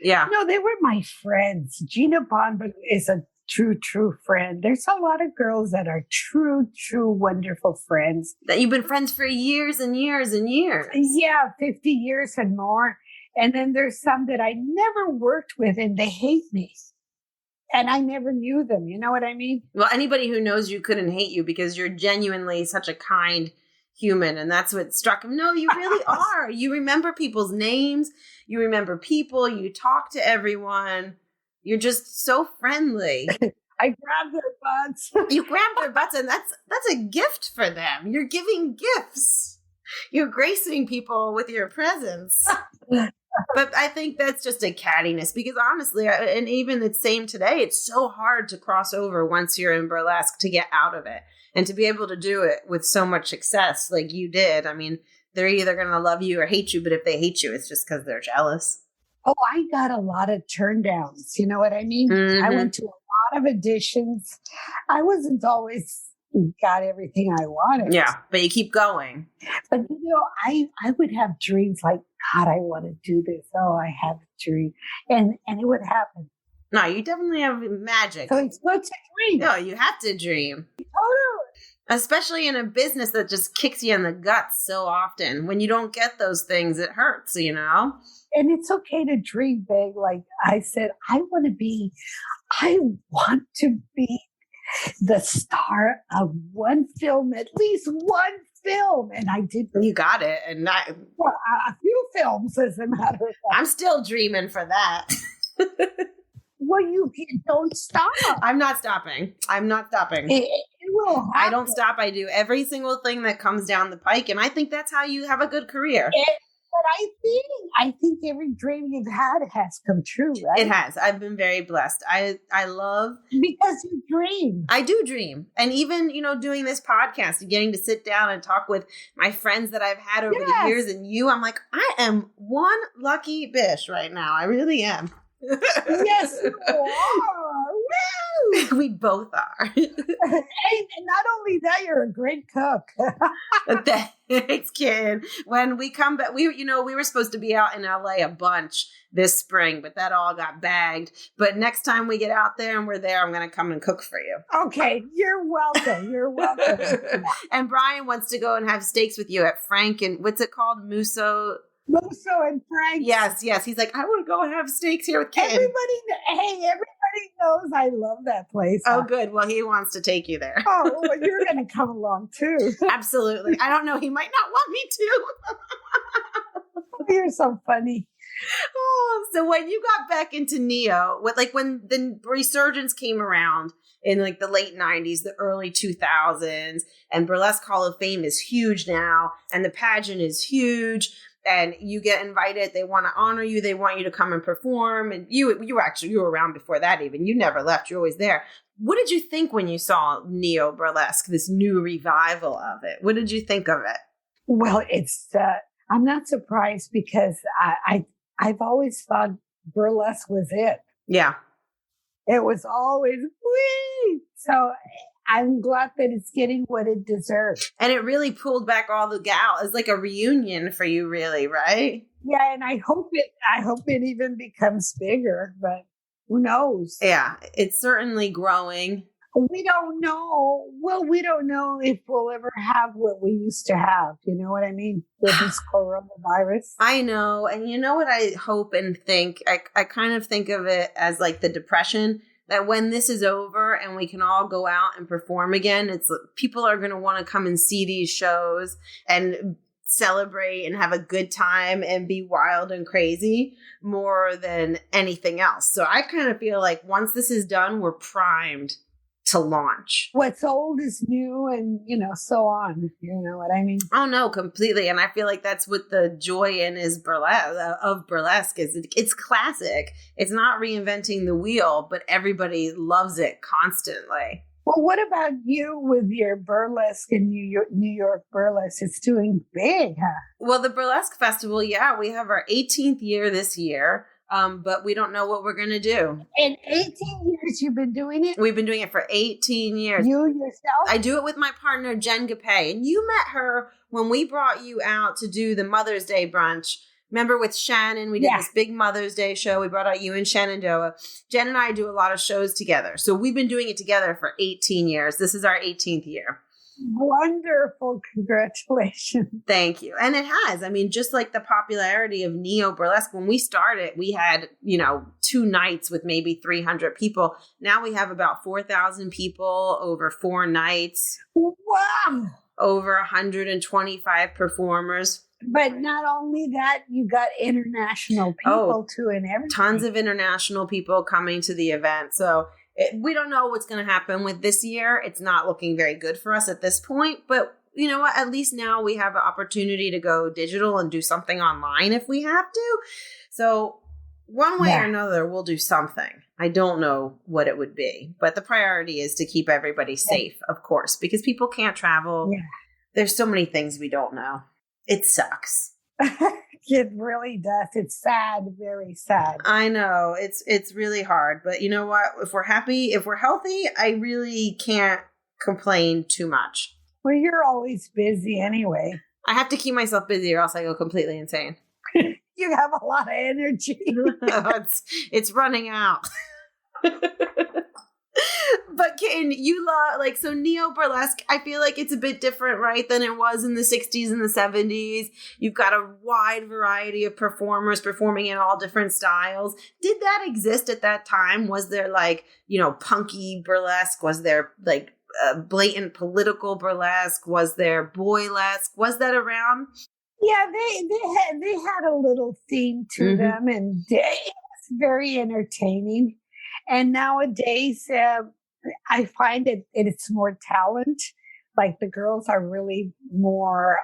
They were my friends. Gina Bond is a true friend. There's a lot of girls that are true, wonderful friends. That you've been friends for years and years and years. Yeah, 50 years and more. And then there's some that I never worked with, and they hate me. And I never knew them. You know what I mean? Well, anybody who knows you couldn't hate you because you're genuinely such a kind human. And that's what struck him. No, you really are. You remember people's names. You remember people. You talk to everyone. You're just so friendly. I grabbed their butts. You grabbed their butts, and that's a gift for them. You're giving gifts. You're gracing people with your presence. But I think that's just a cattiness because honestly, and even the same today, it's so hard to cross over once you're in burlesque to get out of it and to be able to do it with so much success like you did. I mean, they're either going to love you or hate you, but if they hate you, it's just because they're jealous. Oh, I got a lot of turndowns. You know what I mean? Mm-hmm. I went to a lot of auditions. I wasn't always got everything I wanted. Yeah, but you keep going. But I would have dreams like, God, I want to do this. Oh, I have a dream. And it would happen. No, you definitely have magic. So it's good to dream. No, you have to dream. Totally. Especially in a business that just kicks you in the guts so often. When you don't get those things, it hurts, you know? And it's okay to dream big. Like I said, I want to be the star of one film, at least one film. And I did. You got it. And a few films, as a matter of fact. I'm still dreaming for that. Well, you don't stop. I'm not stopping. It will happen. I don't stop. I do every single thing that comes down the pike. And I think that's how you have a good career. But I think every dream you've had has come true, right? It has. I've been very blessed. I love. Because you dream. I do dream. And even, doing this podcast and getting to sit down and talk with my friends that I've had over the years and you, I'm like, I am one lucky bitch right now. I really am. Yes, you are. Woo! We both are. And not only that, you're a great cook. Thanks, kid. When we come back, we were supposed to be out in LA a bunch this spring, but that all got bagged. But next time we get out there and we're there, I'm going to come and cook for you. Okay, you're welcome. You're welcome. And Brian wants to go and have steaks with you at Frank and what's it called? Musso and Frank. Yes. He's like, I want to go and have steaks here with Kitten. Everybody knows I love that place. Oh, good. Well, he wants to take you there. Oh, well, you're going to come along too. Absolutely. I don't know. He might not want me to. You're so funny. Oh, so when you got back into Neo, when the resurgence came around in like the late 90s, the early 2000s, and Burlesque Hall of Fame is huge now, and the pageant is huge, and you get invited, they want to honor you, they want you to come and perform, and you were around before that even. You never left, you're always there. What did you think when you saw Neo Burlesque, this new revival of it? What did you think of it? Well, I'm not surprised because I've always thought burlesque was it. Yeah. It was always, wee! So I'm glad that it's getting what it deserves. And it really pulled back all the gals. It's like a reunion for you, really, right? Yeah, and I hope it even becomes bigger, but who knows? Yeah, it's certainly growing. We don't know. Well, we don't know if we'll ever have what we used to have. You know what I mean? With this coronavirus. I know. And you know what I hope and think? I kind of think of it as like the Depression, that when this is over and we can all go out and perform again, it's people are going to want to come and see these shows and celebrate and have a good time and be wild and crazy more than anything else. So I kind of feel like once this is done, we're primed to launch. What's old is new, and so on. You know what I mean? Oh no, completely. And I feel like that's what the joy in is burlesque is. It's classic. It's not reinventing the wheel, but everybody loves it constantly. Well, what about you with your burlesque in New York burlesque? It's doing big, huh? Well, the Burlesque Festival, yeah, we have our 18th year this year. But we don't know what we're going to do. In 18 years, you've been doing it? We've been doing it for 18 years. You yourself? I do it with my partner, Jen Gapay. And you met her when we brought you out to do the Mother's Day brunch. Remember with Shannon, we did this big Mother's Day show. We brought out you and Shenandoah. Jen and I do a lot of shows together. So we've been doing it together for 18 years. This is our 18th year. Wonderful. Congratulations. Thank you. And it has. I mean, just like the popularity of Neo Burlesque, when we started, we had, 2 nights with maybe 300 people. Now we have about 4,000 people over 4 nights. Wow. Over 125 performers. But not only that, you got international people too and everything. Tons of international people coming to the event. So we don't know what's going to happen with this year. It's not looking very good for us at this point. But you know what? At least now we have an opportunity to go digital and do something online if we have to. So one way or another, we'll do something. I don't know what it would be. But the priority is to keep everybody safe, of course, because people can't travel. Yeah. There's so many things we don't know. It sucks. It really does. It's sad, very sad. I know. It's really hard. But you know what? If we're happy, if we're healthy, I really can't complain too much. Well, you're always busy anyway. I have to keep myself busy or else I go completely insane. You have a lot of energy. It's running out. But Kitten, you love, so Neo Burlesque, I feel like it's a bit different, right, than it was in the 60s and the 70s. You've got a wide variety of performers performing in all different styles. Did that exist at that time? Was there, punky burlesque? Was there, blatant political burlesque? Was there boylesque? Was that around? Yeah, they had a little theme to them, and it was very entertaining. And nowadays, I find it's more talent. Like the girls are really more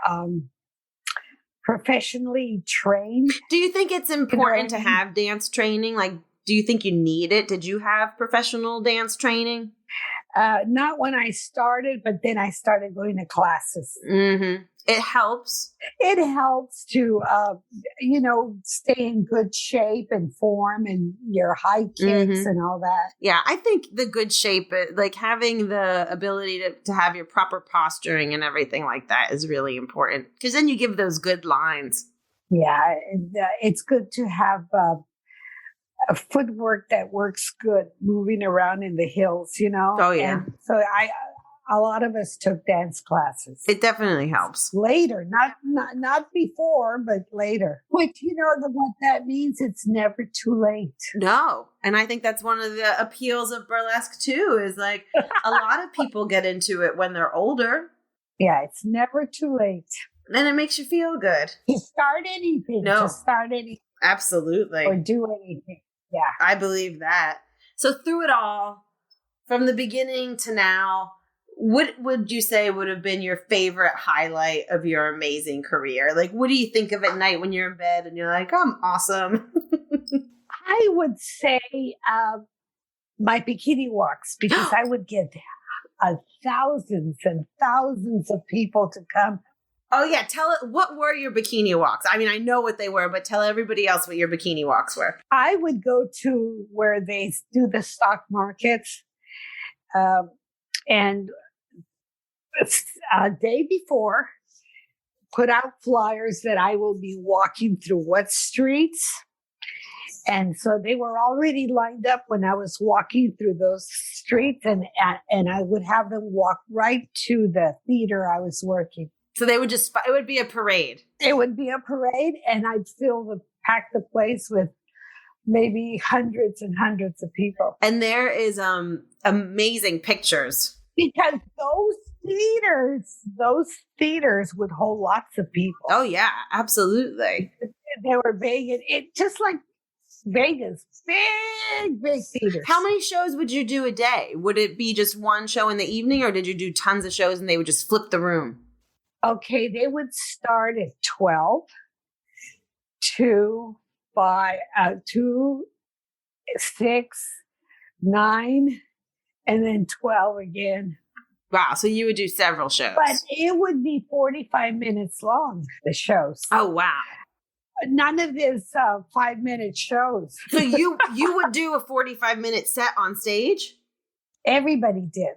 professionally trained. Do you think it's important to have dance training? Do you think you need it? Did you have professional dance training? Not when I started, but then I started going to classes. Mm-hmm. It helps. It helps to, stay in good shape and form and your high kicks and all that. Yeah, I think the good shape, like having the ability to have your proper posturing and everything like that is really important because then you give those good lines. Yeah, it's good to have a footwork that works good moving around in the hills, Oh, yeah. And so a lot of us took dance classes. It definitely helps. Later, not before, but later. Which, what that means, it's never too late. No. And I think that's one of the appeals of burlesque too, is like a lot of people get into it when they're older. Yeah, it's never too late. And it makes you feel good. To start anything. No. To start anything. Absolutely. Or do anything. Yeah. I believe that. So through it all, from the beginning to now, what would you say would have been your favorite highlight of your amazing career? Like, what do you think of at night when you're in bed and you're like, I'm awesome? I would say my bikini walks, because I would get thousands and thousands of people to come. Oh, yeah. What were your bikini walks? I mean, I know what they were, but tell everybody else what your bikini walks were. I would go to where they do the stock markets and a day before, put out flyers that I will be walking through what streets. And so they were already lined up when I was walking through those streets, and I would have them walk right to the theater I was working. So they would it would be a parade. It would be a parade, and I'd pack the place with maybe hundreds and hundreds of people. And there is amazing pictures. Because those theaters would hold lots of people. Oh, yeah, absolutely. They were big, it just like Vegas, big theaters. How many shows would you do a day? Would it be just one show in the evening, or did you do tons of shows and they would just flip the room? Okay, they would start at 12, 2, 5, 2, 6, 9, and then 12 again. Wow, so you would do several shows. But it would be 45 minutes long, the shows. Oh, wow. None of this 5-minute shows. So you would do a 45-minute set on stage? Everybody did.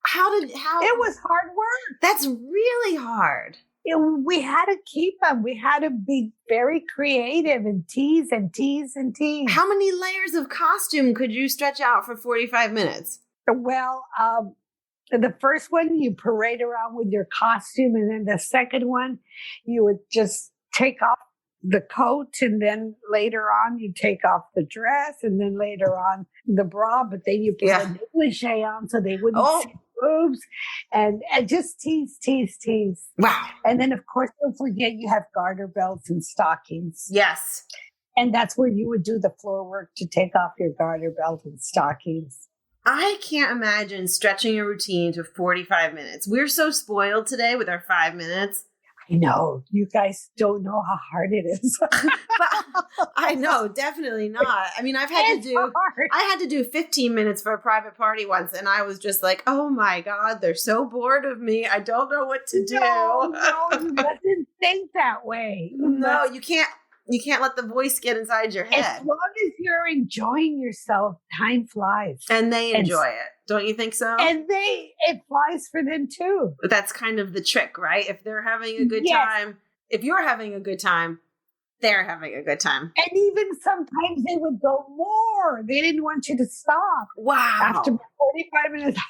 How? It was hard work. That's really hard. We had to keep them. We had to be very creative and tease and tease and tease. How many layers of costume could you stretch out for 45 minutes? Well, the first one, you parade around with your costume. And then the second one, you would just take off the coat. And then later on, you take off the dress. And then later on, the bra. But then you put a negligee on so they wouldn't see boobs. And just tease. Wow. And then, of course, don't forget you have garter belts and stockings. Yes. And that's where you would do the floor work to take off your garter belt and stockings. I can't imagine stretching a routine to 45 minutes. We're so spoiled today with our 5 minutes. I know. You guys don't know how hard it is. But I know, definitely not. I mean, I had to do 15 minutes for a private party once, and I was just like, oh my God, they're so bored of me. I don't know what to do. No, you mustn't think that way. No, you can't. You can't let the voice get inside your head. As long as you're enjoying yourself, time flies. And they enjoy it. Don't you think so? And it flies for them too. But that's kind of the trick, right? If they're having a good time, if you're having a good time, they're having a good time. And even sometimes they would go more. They didn't want you to stop. Wow. After 45 minutes,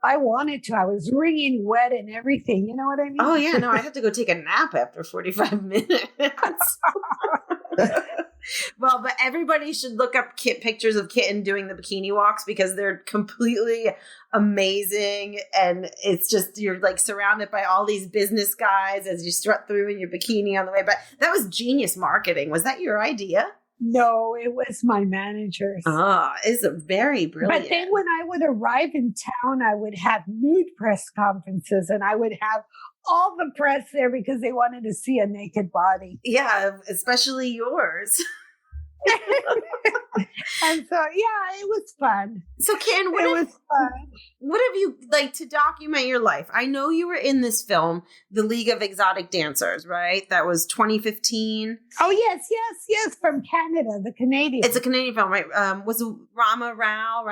I wanted to. I was wringing wet and everything. You know what I mean? Oh, yeah. No, I have to go take a nap after 45 minutes. Well, but everybody should look up pictures of Kitten doing the bikini walks because they're completely amazing. And it's just, you're like surrounded by all these business guys as you strut through in your bikini on the way. But that was genius marketing. Was that your idea? No, it was my manager's. Oh, it's very brilliant. But then when I would arrive in town, I would have nude press conferences and I would have all the press there because they wanted to see a naked body. Yeah, especially yours. And so, yeah, it was fun. So, Ken, It was fun. what have you, like, to document your life? I know you were in this film, The League of Exotic Dancers, right? That was 2015. Oh, yes, from Canada, the Canadian. It's a Canadian film, right? Was it Rama Rao,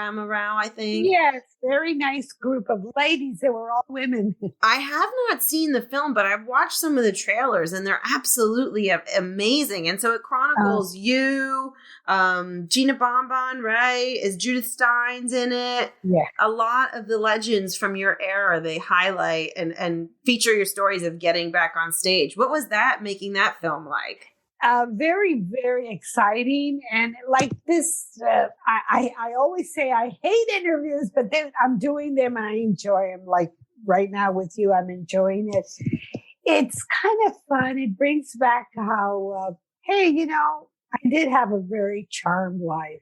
I think? Yes, very nice group of ladies. They were all women. I have not seen the film, but I've watched some of the trailers, and they're absolutely amazing. And so it chronicles you, Gina Bonbon, right? Is Judith Steins in it? Yeah. A lot of the legends from your era, they highlight and feature your stories of getting back on stage. What was that, making that film like? Very, very exciting. And like this, I always say I hate interviews, but then I'm doing them and I enjoy them. Like right now with you, I'm enjoying it. It's kind of fun. It brings back how, hey, you know, I did have a very charmed life.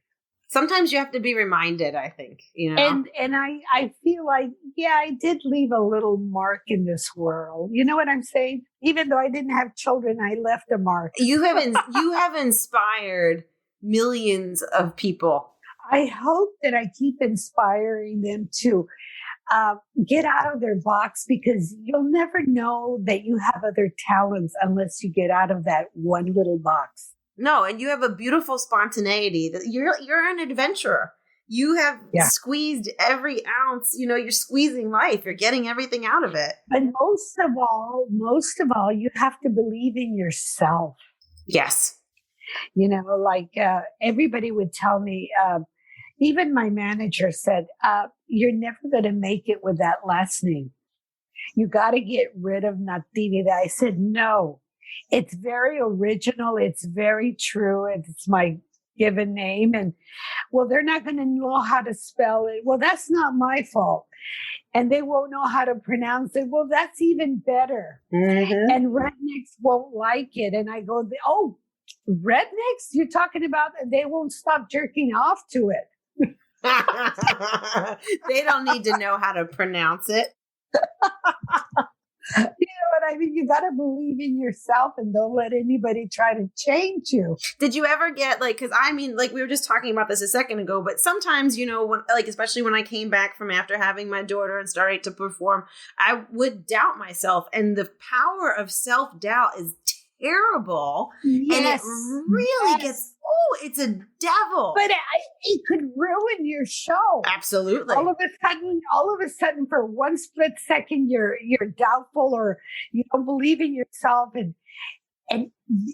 Sometimes you have to be reminded, I think, you know. And I feel like, yeah, I did leave a little mark in this world. You know what I'm saying? Even though I didn't have children, I left a mark. You have inspired millions of people. I hope that I keep inspiring them to get out of their box, because you'll never know that you have other talents unless you get out of that one little box. No, and you have a beautiful spontaneity. That you're an adventurer. You have squeezed every ounce. You know, you're squeezing life. You're getting everything out of it. But most of all, you have to believe in yourself. Yes. You know, like everybody would tell me, even my manager said, you're never going to make it with that last name. You got to get rid of Natividad. I said, no. It's very original. It's very true. It's my given name. And well, they're not going to know how to spell it. Well, that's not my fault. And they won't know how to pronounce it. Well, that's even better. Mm-hmm. And rednecks won't like it. And I go, oh, rednecks? You're talking about, they won't stop jerking off to it. They don't need to know how to pronounce it. You know what I mean? You got to believe in yourself and don't let anybody try to change you. Did you ever get like, because I mean, like we were just talking about this a second ago, but sometimes, you know, when, like, especially when I came back from after having my daughter and started to perform, I would doubt myself. And the power of self-doubt is terrible. Yes. And it really gets, it's a devil. But it could ruin your show. Absolutely. All of a sudden, for one split second, you're doubtful or you don't believe in yourself, and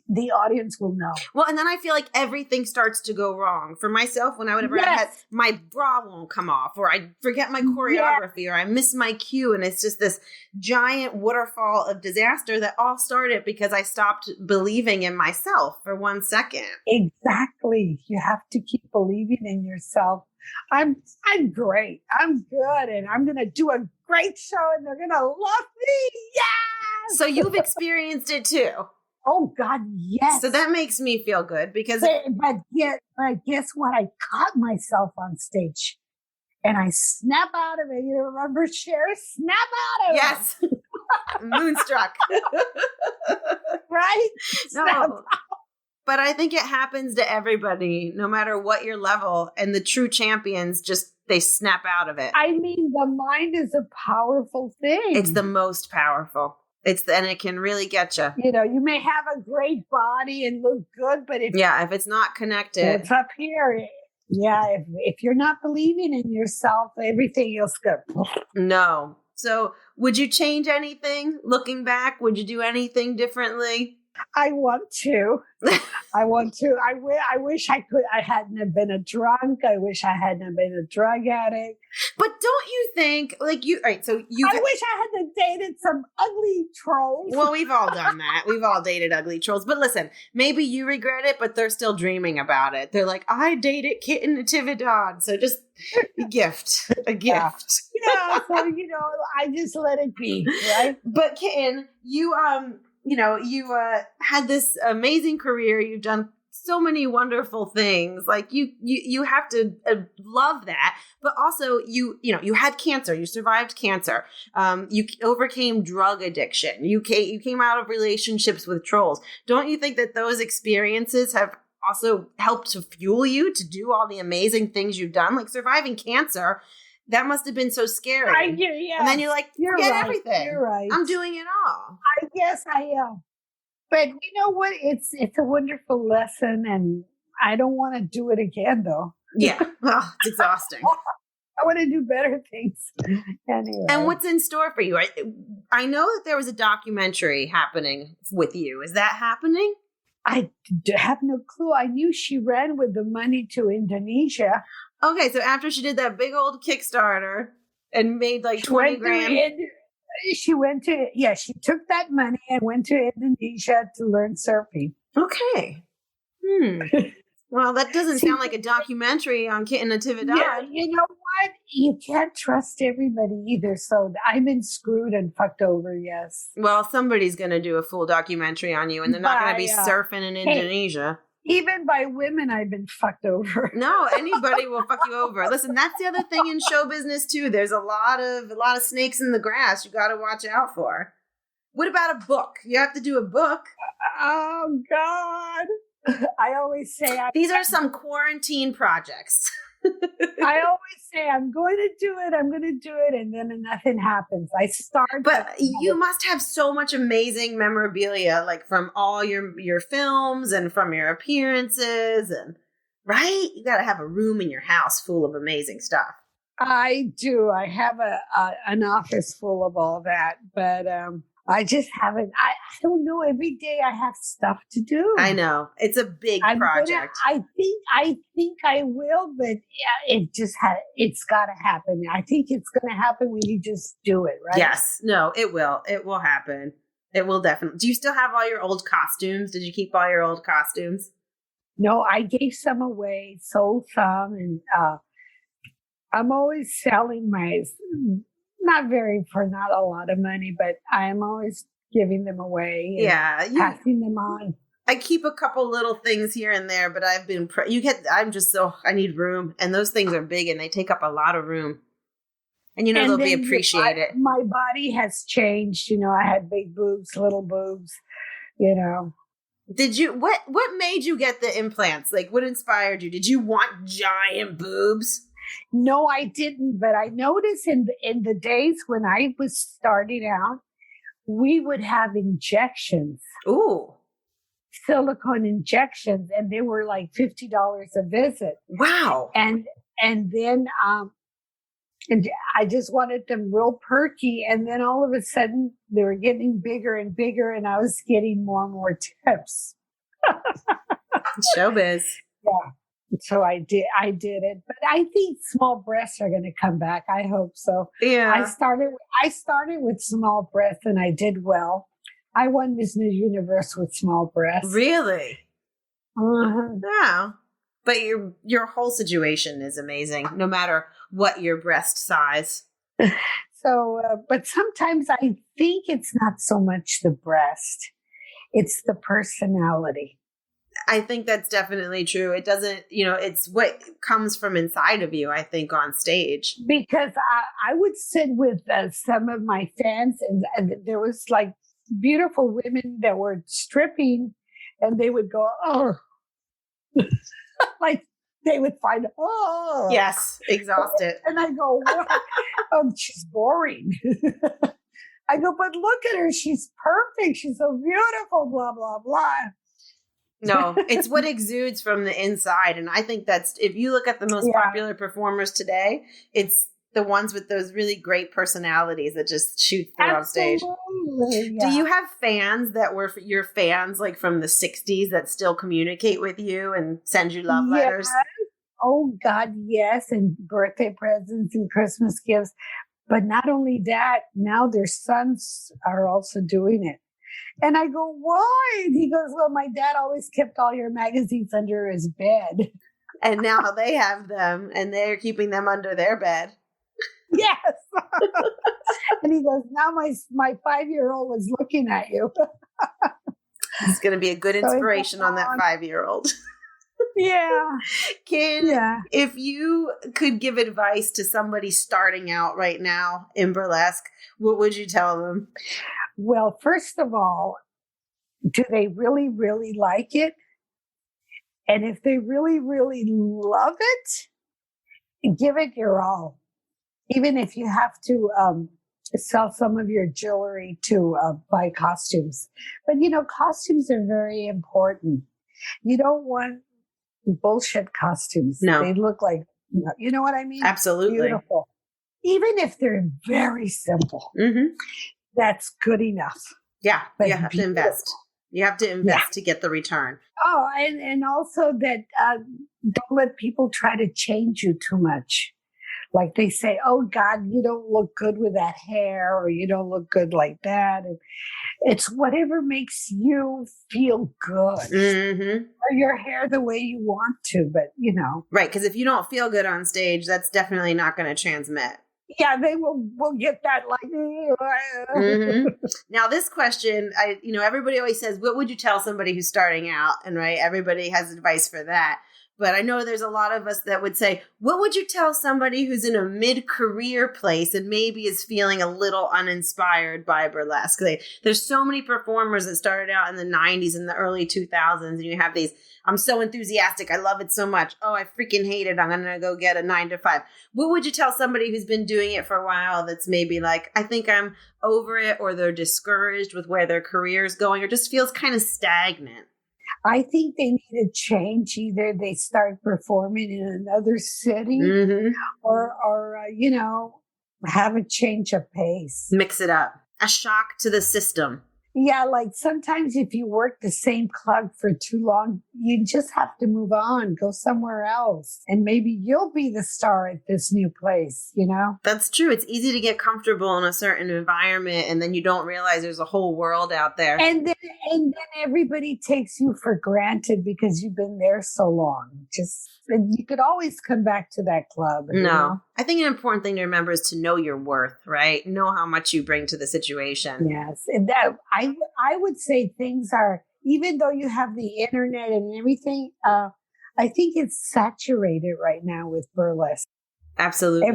the audience will know. Well, and then I feel like everything starts to go wrong. For myself, when I would have had my bra won't come off, or I forget my choreography, or I miss my cue, and it's just this giant waterfall of disaster that all started because I stopped believing in myself for 1 second. Exactly. You have to keep believing in yourself. I'm great. I'm good, and I'm going to do a great show, and they're going to love me. Yes! So you've experienced it too. Oh God, yes. So that makes me feel good because. But guess what? I caught myself on stage, and I snap out of it. You remember Cher? Snap out of it. Yes. Moonstruck. Right? No. But I think it happens to everybody, no matter what your level. And the true champions they snap out of it. I mean, the mind is a powerful thing. It's the most powerful. And it can really get you. You know, you may have a great body and look good, but if it's not connected, it's up here. Yeah, if you're not believing in yourself, everything else goes. No. So, would you change anything? Looking back, would you do anything differently? I want to. I wish I could. I hadn't have been a drunk. I wish I hadn't have been a drug addict. But don't you think, like you, all right, so you. I wish I hadn't dated some ugly trolls. Well, we've all done that. We've all dated ugly trolls. But listen, maybe you regret it, but they're still dreaming about it. They're like, I dated Kitten Natividad. So just a gift. Yeah, so, you know, I just let it be, right? But Kitten, you had this amazing career. You've done so many wonderful things. Like you have to love that. But also you had cancer. You survived cancer. You overcame drug addiction. You came out of relationships with trolls. Don't you think that those experiences have also helped to fuel you to do all the amazing things you've done, like surviving cancer. That must have been so scary. Yeah. And then you're like, forget right. everything. You're right. I'm doing it all. I guess I am. But you know what? It's a wonderful lesson, and I don't want to do it again, though. Yeah. Well, it's exhausting. I want to do better things. Anyway. And what's in store for you? I know that there was a documentary happening with you. Is that happening? I have no clue. I knew she ran with the money to Indonesia. Okay, so after she did that big old Kickstarter and made like 20 grand. She took that money and went to Indonesia to learn surfing. Okay. Well, that doesn't sound like a documentary on Kitten Natividad. Yeah, you know what? You can't trust everybody either. So I've been screwed and fucked over, yes. Well, somebody's going to do a full documentary on you, and they're not going to be surfing in Indonesia. Even by women, I've been fucked over. No, anybody will fuck you over. Listen, that's the other thing in show business, too. There's a lot of snakes in the grass you got to watch out for. What about a book? You have to do a book. Oh, God. I always say these are some quarantine projects. I always say I'm going to do it, and then nothing happens. I start, but you must have so much amazing memorabilia, like from all your films and from your appearances, and right? You got to have a room in your house full of amazing stuff. I do. I have an office full of all that, but I just haven't. I don't know. Every day I have stuff to do. I know it's a big project. I think I will, but yeah, it's got to happen. I think it's going to happen when you just do it, right? Yes. No, it will. It will happen. It will definitely. Do you still have all your old costumes? Did you keep all your old costumes? No, I gave some away, sold some, and I'm always selling my. Not a lot of money, but I am always giving them away. And passing them on. I keep a couple little things here and there, but I've been, I need room, and those things are big and they take up a lot of room. And they'll be appreciated. My body has changed. I had big boobs, little boobs, Did you, what made you get the implants? Like, what inspired you? Did you want giant boobs? No, I didn't. But I noticed in the days when I was starting out, we would have injections. Ooh. Silicone injections, and they were like $50 a visit. Wow. And then and I just wanted them real perky, and then all of a sudden they were getting bigger and bigger, and I was getting more and more tips. Showbiz. Yeah. So I did it, but I think small breasts are going to come back. I hope so. Yeah. I started with small breasts, and I did well. I won Miss Nude Universe with small breasts. Really? Uh-huh. Yeah. But your whole situation is amazing, no matter what your breast size. So, but sometimes I think it's not so much the breast; it's the personality. I think that's definitely true. It doesn't, it's what comes from inside of you, I think, on stage. Because I would sit with some of my fans, and there was like beautiful women that were stripping, and they would go, oh, like they would find, oh. Yes, exhausted. And I go, what? Oh, she's boring. I go, but look at her. She's perfect. She's so beautiful, blah, blah, blah. No, it's what exudes from the inside. And I think that's, if you look at the most popular performers today, it's the ones with those really great personalities that just shoot through on stage. Yeah. Do you have fans that were your fans like from the 60s that still communicate with you and send you love letters? Oh, God, yes. And birthday presents and Christmas gifts. But not only that, now their sons are also doing it. And I go, why? And he goes, well, my dad always kept all your magazines under his bed. And now they have them, and they're keeping them under their bed. Yes. And he goes, now my 5-year-old was looking at you. It's going to be a good inspiration on that 5-year-old. Yeah. If you could give advice to somebody starting out right now in burlesque, what would you tell them? Well, first of all, do they really, really like it? And if they really, really love it, give it your all. Even if you have to sell some of your jewelry to buy costumes. But, costumes are very important. You don't want bullshit costumes. No. They look like, you know what I mean? Absolutely. Beautiful. Even if they're very simple, that's good enough. Yeah, But you have to invest. You have to invest to get the return. Oh, and also that don't let people try to change you too much. Like they say, oh God, you don't look good with that hair, or you don't look good like that. And it's whatever makes you feel good. Or your hair the way you want to, but Right, because if you don't feel good on stage, that's definitely not going to transmit. Yeah, they will get that like. Now, this question, everybody always says, what would you tell somebody who's starting out? And right, everybody has advice for that. But I know there's a lot of us that would say, what would you tell somebody who's in a mid-career place and maybe is feeling a little uninspired by burlesque? There's so many performers that started out in the 90s and the early 2000s, and you have these, I'm so enthusiastic, I love it so much. Oh, I freaking hate it, I'm going to go get a 9-to-5. What would you tell somebody who's been doing it for a while that's maybe like, I think I'm over it, or they're discouraged with where their career is going, or just feels kind of stagnant? I think they need a change. Either they start performing in another city or have a change of pace. Mix it up. A shock to the system. Yeah, like sometimes if you work the same club for too long, you just have to move on, go somewhere else. And maybe you'll be the star at this new place, That's true. It's easy to get comfortable in a certain environment, and then you don't realize there's a whole world out there. And then everybody takes you for granted because you've been there so long. And you could always come back to that club. No. I think an important thing to remember is to know your worth, right? Know how much you bring to the situation. Yes. And that I would say things are, even though you have the internet and everything, I think it's saturated right now with burlesque. Absolutely.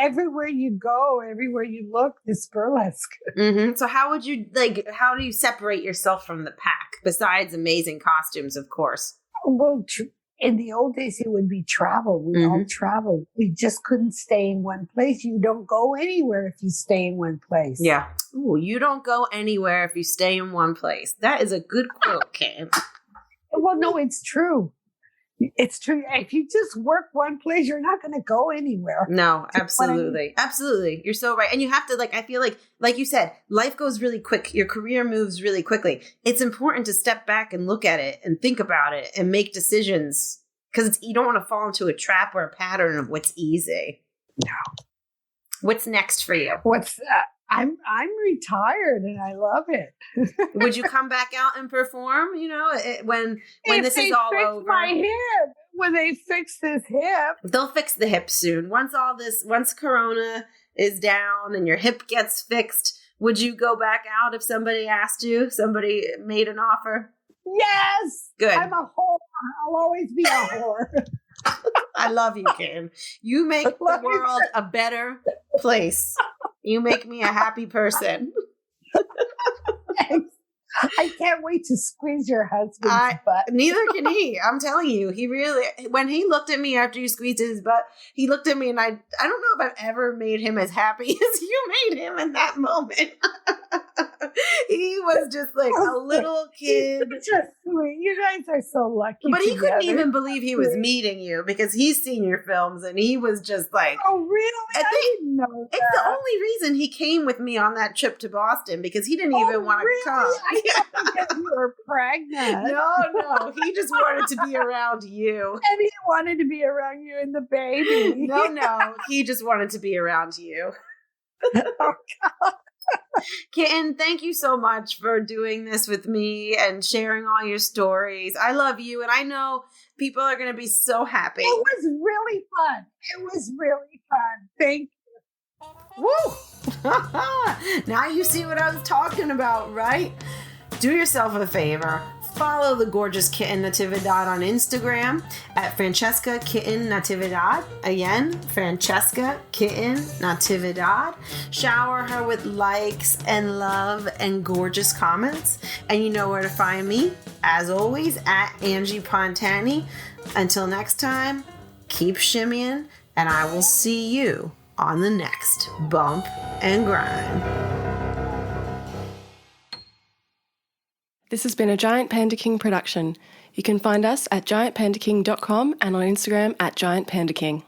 Everywhere you go, everywhere you look, this burlesque. So how do you separate yourself from the pack besides amazing costumes, of course? Well, in the old days, it would be travel. We all traveled. We just couldn't stay in one place. You don't go anywhere if you stay in one place. Yeah. Ooh, you don't go anywhere if you stay in one place. That is a good quote, Kitten. Well, no, it's true. It's true. If you just work one place, you're not going to go anywhere. No, absolutely. Absolutely. You're so right. And you have to, I feel like you said, life goes really quick. Your career moves really quickly. It's important to step back and look at it and think about it and make decisions, because you don't want to fall into a trap or a pattern of what's easy. No. What's next for you? I'm retired and I love it. Would you come back out and perform? When this is all over. My hip, when they fix this hip, they'll fix the hip soon. Once Corona is down and your hip gets fixed, would you go back out if somebody asked you? Somebody made an offer. Yes. Good. I'm a whore. I'll always be a whore. I love you, Kim. You make the world a better place. You make me a happy person. Thanks. I can't wait to squeeze your husband's butt. Neither can he. I'm telling you, he really, when he looked at me after you squeezed his butt, he looked at me and I don't know if I've ever made him as happy as you made him in that moment. He was just like a little kid. Just sweet. You guys are so lucky. But he couldn't even believe he was meeting you because he's seen your films and he was just like, oh, really? I didn't know that. It's the only reason he came with me on that trip to Boston, because he didn't even want to come. I thought because you were pregnant. No. He just wanted to be around you. And he wanted to be around you and the baby. No. He just wanted to be around you. Oh, God. Kitten, thank you so much for doing this with me and sharing all your stories. I love you, and I know people are going to be so happy. It was really fun. Thank you. Woo! Now you see what I was talking about, right? Do yourself a favor. Follow the gorgeous Kitten Natividad on Instagram at Francesca Kitten Natividad. Again, Francesca Kitten Natividad. Shower her with likes and love and gorgeous comments. And you know where to find me as always, at Angie Pontani. Until next time, keep shimmying, and I will see you on the next Bump and Grind. This has been a Giant Panda King production. You can find us at giantpandaking.com and on Instagram at giantpandaking.